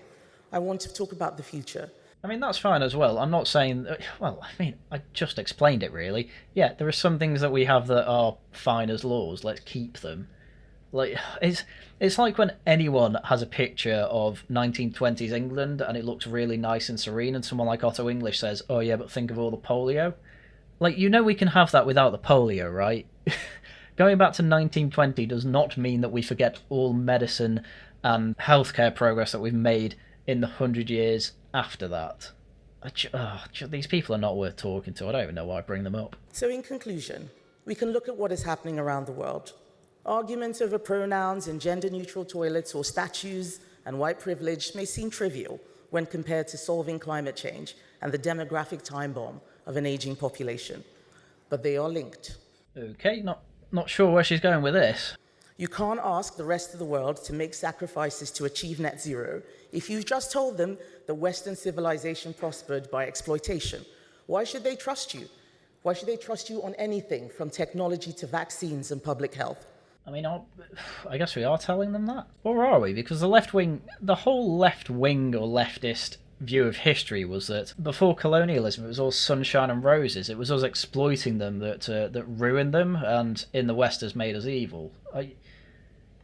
I want to talk about the future. I mean, that's fine as well. I'm not saying... Well, I mean, I just explained it, really. Yeah, there are some things that we have that are fine as laws. Let's keep them. Like, it's like when anyone has a picture of 1920s England and it looks really nice and serene, and someone like Otto English says, oh yeah, but think of all the polio. Like, you know we can have that without the polio, right? Going back to 1920 does not mean that we forget all medicine and healthcare progress that we've made in the 100 years after that. These people are not worth talking to. I don't even know why I bring them up. So in conclusion, we can look at what is happening around the world. Arguments over pronouns and gender-neutral toilets or statues and white privilege may seem trivial when compared to solving climate change and the demographic time bomb of an aging population. But they are linked. Okay, not sure where she's going with this. You can't ask the rest of the world to make sacrifices to achieve net zero if you've just told them that Western civilization prospered by exploitation. Why should they trust you? Why should they trust you on anything from technology to vaccines and public health? I mean, I guess we are telling them that. Or are we? Because the whole left wing or leftist view of history was that before colonialism it was all sunshine and roses. It was us exploiting them that ruined them, and in the West has made us evil.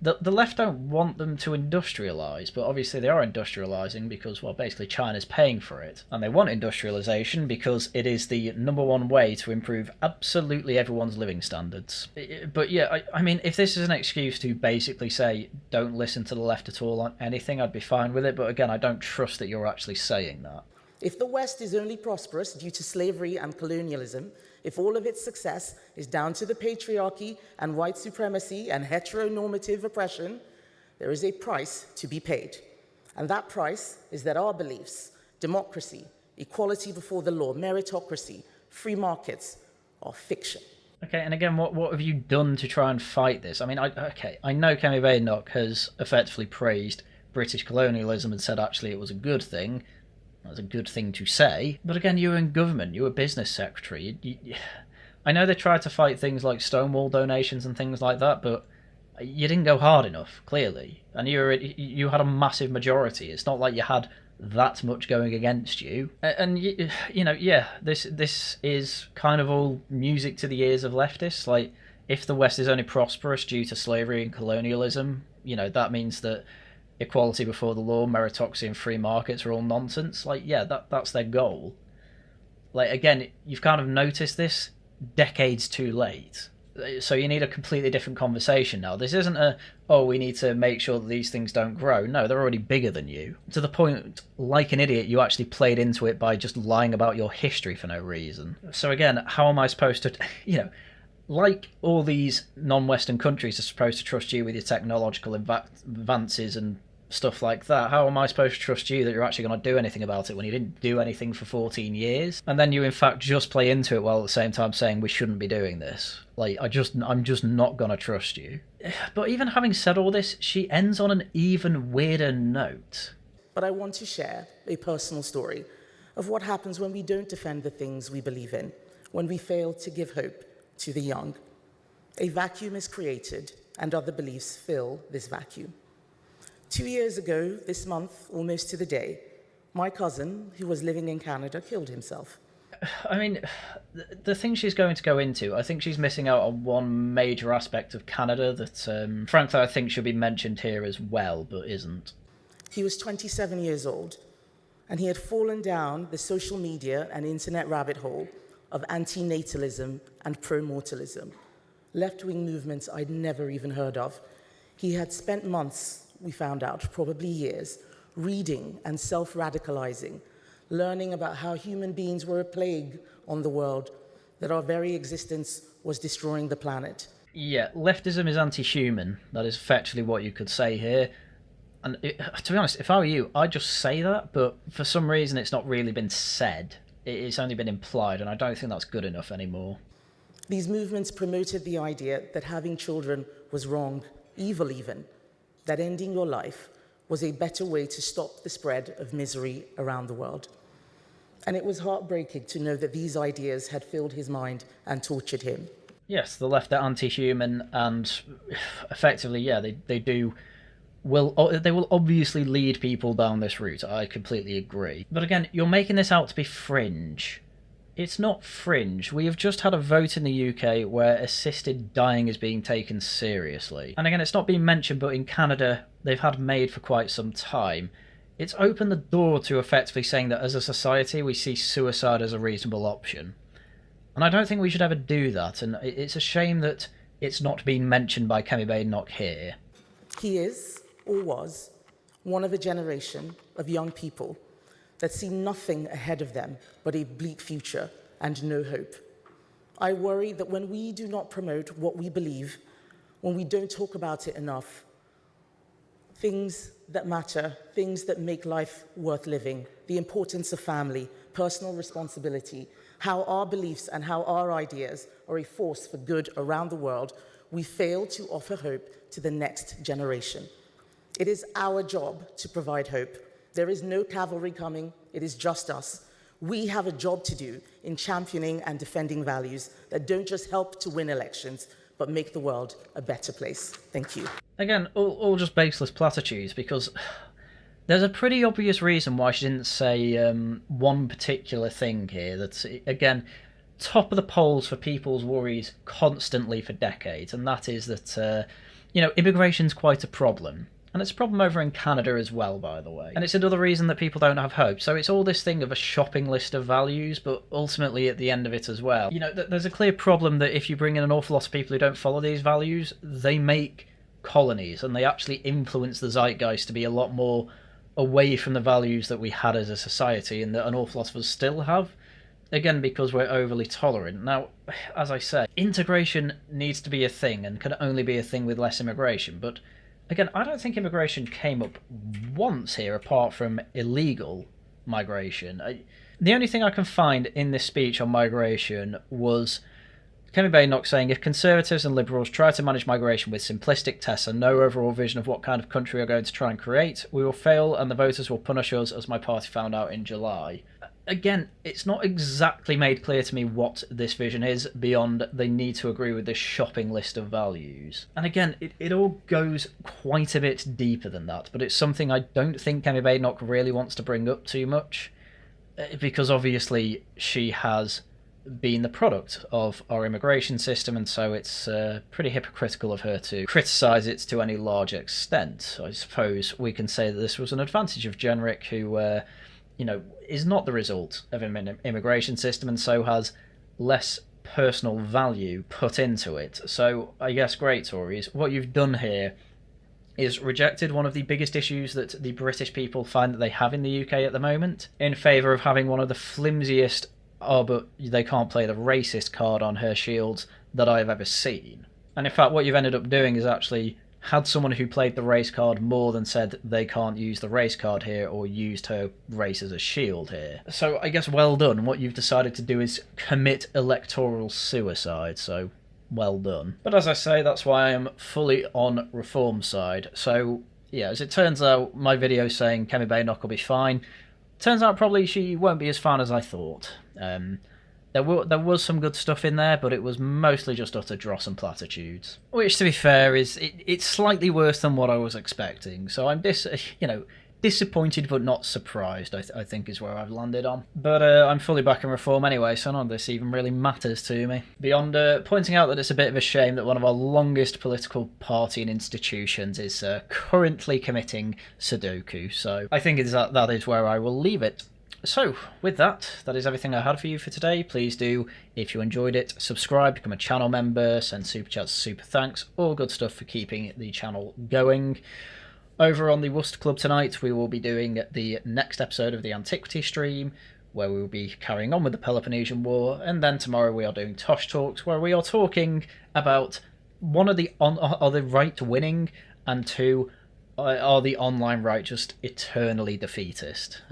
The left don't want them to industrialise, but obviously they are industrialising because, well, basically China's paying for it. And they want industrialisation because it is the number one way to improve absolutely everyone's living standards. But yeah, I mean, if this is an excuse to basically say, don't listen to the left at all on anything, I'd be fine with it. But again, I don't trust that you're actually saying that. If the West is only prosperous due to slavery and colonialism, if all of its success is down to the patriarchy and white supremacy and heteronormative oppression, there is a price to be paid. And that price is that our beliefs, democracy, equality before the law, meritocracy, free markets, are fiction. Okay, and again, what have you done to try and fight this? I mean, I know Kemi Badenoch has effectively praised British colonialism and said actually it was a good thing. That's a good thing to say. But again, you were in government, you were business secretary. I know they tried to fight things like Stonewall donations and things like that, but you didn't go hard enough, clearly. And you had a massive majority. It's not like you had that much going against you. And this is kind of all music to the ears of leftists. Like, if the West is only prosperous due to slavery and colonialism, that means that equality before the law, meritocracy and free markets are all nonsense. Like, yeah, that's their goal. Like, again, you've kind of noticed this decades too late. So you need a completely different conversation now. This isn't we need to make sure that these things don't grow. No, they're already bigger than you. To the point, like an idiot, you actually played into it by just lying about your history for no reason. So again, how am I supposed to, like all these non-Western countries are supposed to trust you with your technological advances and stuff like that, how am I supposed to trust you that you're actually going to do anything about it when you didn't do anything for 14 years? And then you in fact just play into it while at the same time saying we shouldn't be doing this. Like, I'm just not going to trust you. But even having said all this, she ends on an even weirder note. but I want to share a personal story of what happens when we don't defend the things we believe in, when we fail to give hope to the young. A vacuum is created, and other beliefs fill this vacuum. 2 years ago, this month, almost to the day, my cousin, who was living in Canada, killed himself. I mean, the thing she's going to go into, I think she's missing out on one major aspect of Canada that, frankly, I think should be mentioned here as well, but isn't. He was 27 years old, and he had fallen down the social media and internet rabbit hole of anti-natalism and pro-mortalism, left-wing movements I'd never even heard of. He had spent months, we found out, probably years, reading and self-radicalizing, learning about how human beings were a plague on the world, that our very existence was destroying the planet. Yeah, leftism is anti-human. That is effectively what you could say here. And to be honest, if I were you, I'd just say that, but for some reason it's not really been said. It's only been implied, and I don't think that's good enough anymore. These movements promoted the idea that having children was wrong, evil even, that ending your life was a better way to stop the spread of misery around the world. And it was heartbreaking to know that these ideas had filled his mind and tortured him. Yes, the left are anti-human, and effectively, yeah, they will obviously lead people down this route. I completely agree. But again, you're making this out to be fringe. It's not fringe. We have just had a vote in the UK where assisted dying is being taken seriously. And again, it's not been mentioned, but in Canada, they've had MAID for quite some time. It's opened the door to effectively saying that as a society, we see suicide as a reasonable option. And I don't think we should ever do that, and it's a shame that it's not been mentioned by Kemi Badenoch here. He is, or was, one of a generation of young people that see nothing ahead of them but a bleak future and no hope. I worry that when we do not promote what we believe, when we don't talk about it enough, things that matter, things that make life worth living, the importance of family, personal responsibility, how our beliefs and how our ideas are a force for good around the world, we fail to offer hope to the next generation. It is our job to provide hope. There is no cavalry coming, it is just us. We have a job to do in championing and defending values that don't just help to win elections, but make the world a better place. Thank you. Again, all just baseless platitudes, because there's a pretty obvious reason why she didn't say one particular thing here that's, again, top of the polls for people's worries constantly for decades, and that is that, immigration's quite a problem. And it's a problem over in Canada as well, by the way. And it's another reason that people don't have hope. So it's all this thing of a shopping list of values, but ultimately at the end of it as well. There's a clear problem that if you bring in an awful lot of people who don't follow these values, they make colonies, and they actually influence the zeitgeist to be a lot more away from the values that we had as a society, and that an awful lot of us still have. Again, because we're overly tolerant. Now, as I said, integration needs to be a thing, and can only be a thing with less immigration, but again, I don't think immigration came up once here, apart from illegal migration. The only thing I can find in this speech on migration was Kemi Badenoch saying, if Conservatives and Liberals try to manage migration with simplistic tests and no overall vision of what kind of country we're going to try and create, we will fail and the voters will punish us, as my party found out in July. Again, it's not exactly made clear to me what this vision is, beyond they need to agree with this shopping list of values. And again, it all goes quite a bit deeper than that, but it's something I don't think Kemi Badenoch really wants to bring up too much, because obviously she has been the product of our immigration system, and so it's pretty hypocritical of her to criticise it to any large extent. I suppose we can say that this was an advantage of Jenrick, who is not the result of an immigration system, and so has less personal value put into it. So I guess, great Tories, what you've done here is rejected one of the biggest issues that the British people find that they have in the UK at the moment, in favour of having one of the flimsiest, but they can't play the racist card on her shields that I've ever seen. And in fact, what you've ended up doing is actually had someone who played the race card more than said they can't use the race card here, or used her race as a shield here. So I guess well done. What you've decided to do is commit electoral suicide, so well done. But as I say, that's why I am fully on Reform's side. So yeah, as it turns out, my video saying Kemi Badenoch will be fine, turns out probably she won't be as fine as I thought. There was some good stuff in there, but it was mostly just utter dross and platitudes. Which, to be fair, it's slightly worse than what I was expecting. So I'm disappointed but not surprised, I think is where I've landed on. But I'm fully back in reform anyway, so none of this even really matters to me. Beyond pointing out that it's a bit of a shame that one of our longest political party and institutions is currently committing Sudoku, so I think that is where I will leave it. So, with that is everything I had for you for today. Please do, if you enjoyed it, subscribe, become a channel member, send super chats, super thanks, all good stuff for keeping the channel going. Over on the Worcester Club tonight, we will be doing the next episode of the Antiquity stream, where we will be carrying on with the Peloponnesian War, and then tomorrow we are doing Tosh Talks, where we are talking about one, are the right winning, and two, are the online right just eternally defeatist.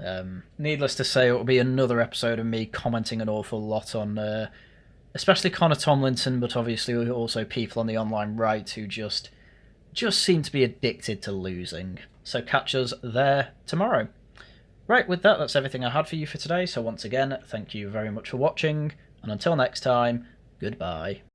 Needless to say, it will be another episode of me commenting an awful lot on, especially Connor Tomlinson, but obviously also people on the online right who just seem to be addicted to losing. So catch us there tomorrow. Right, with that's everything I had for you for today. So once again, thank you very much for watching, and until next time, goodbye.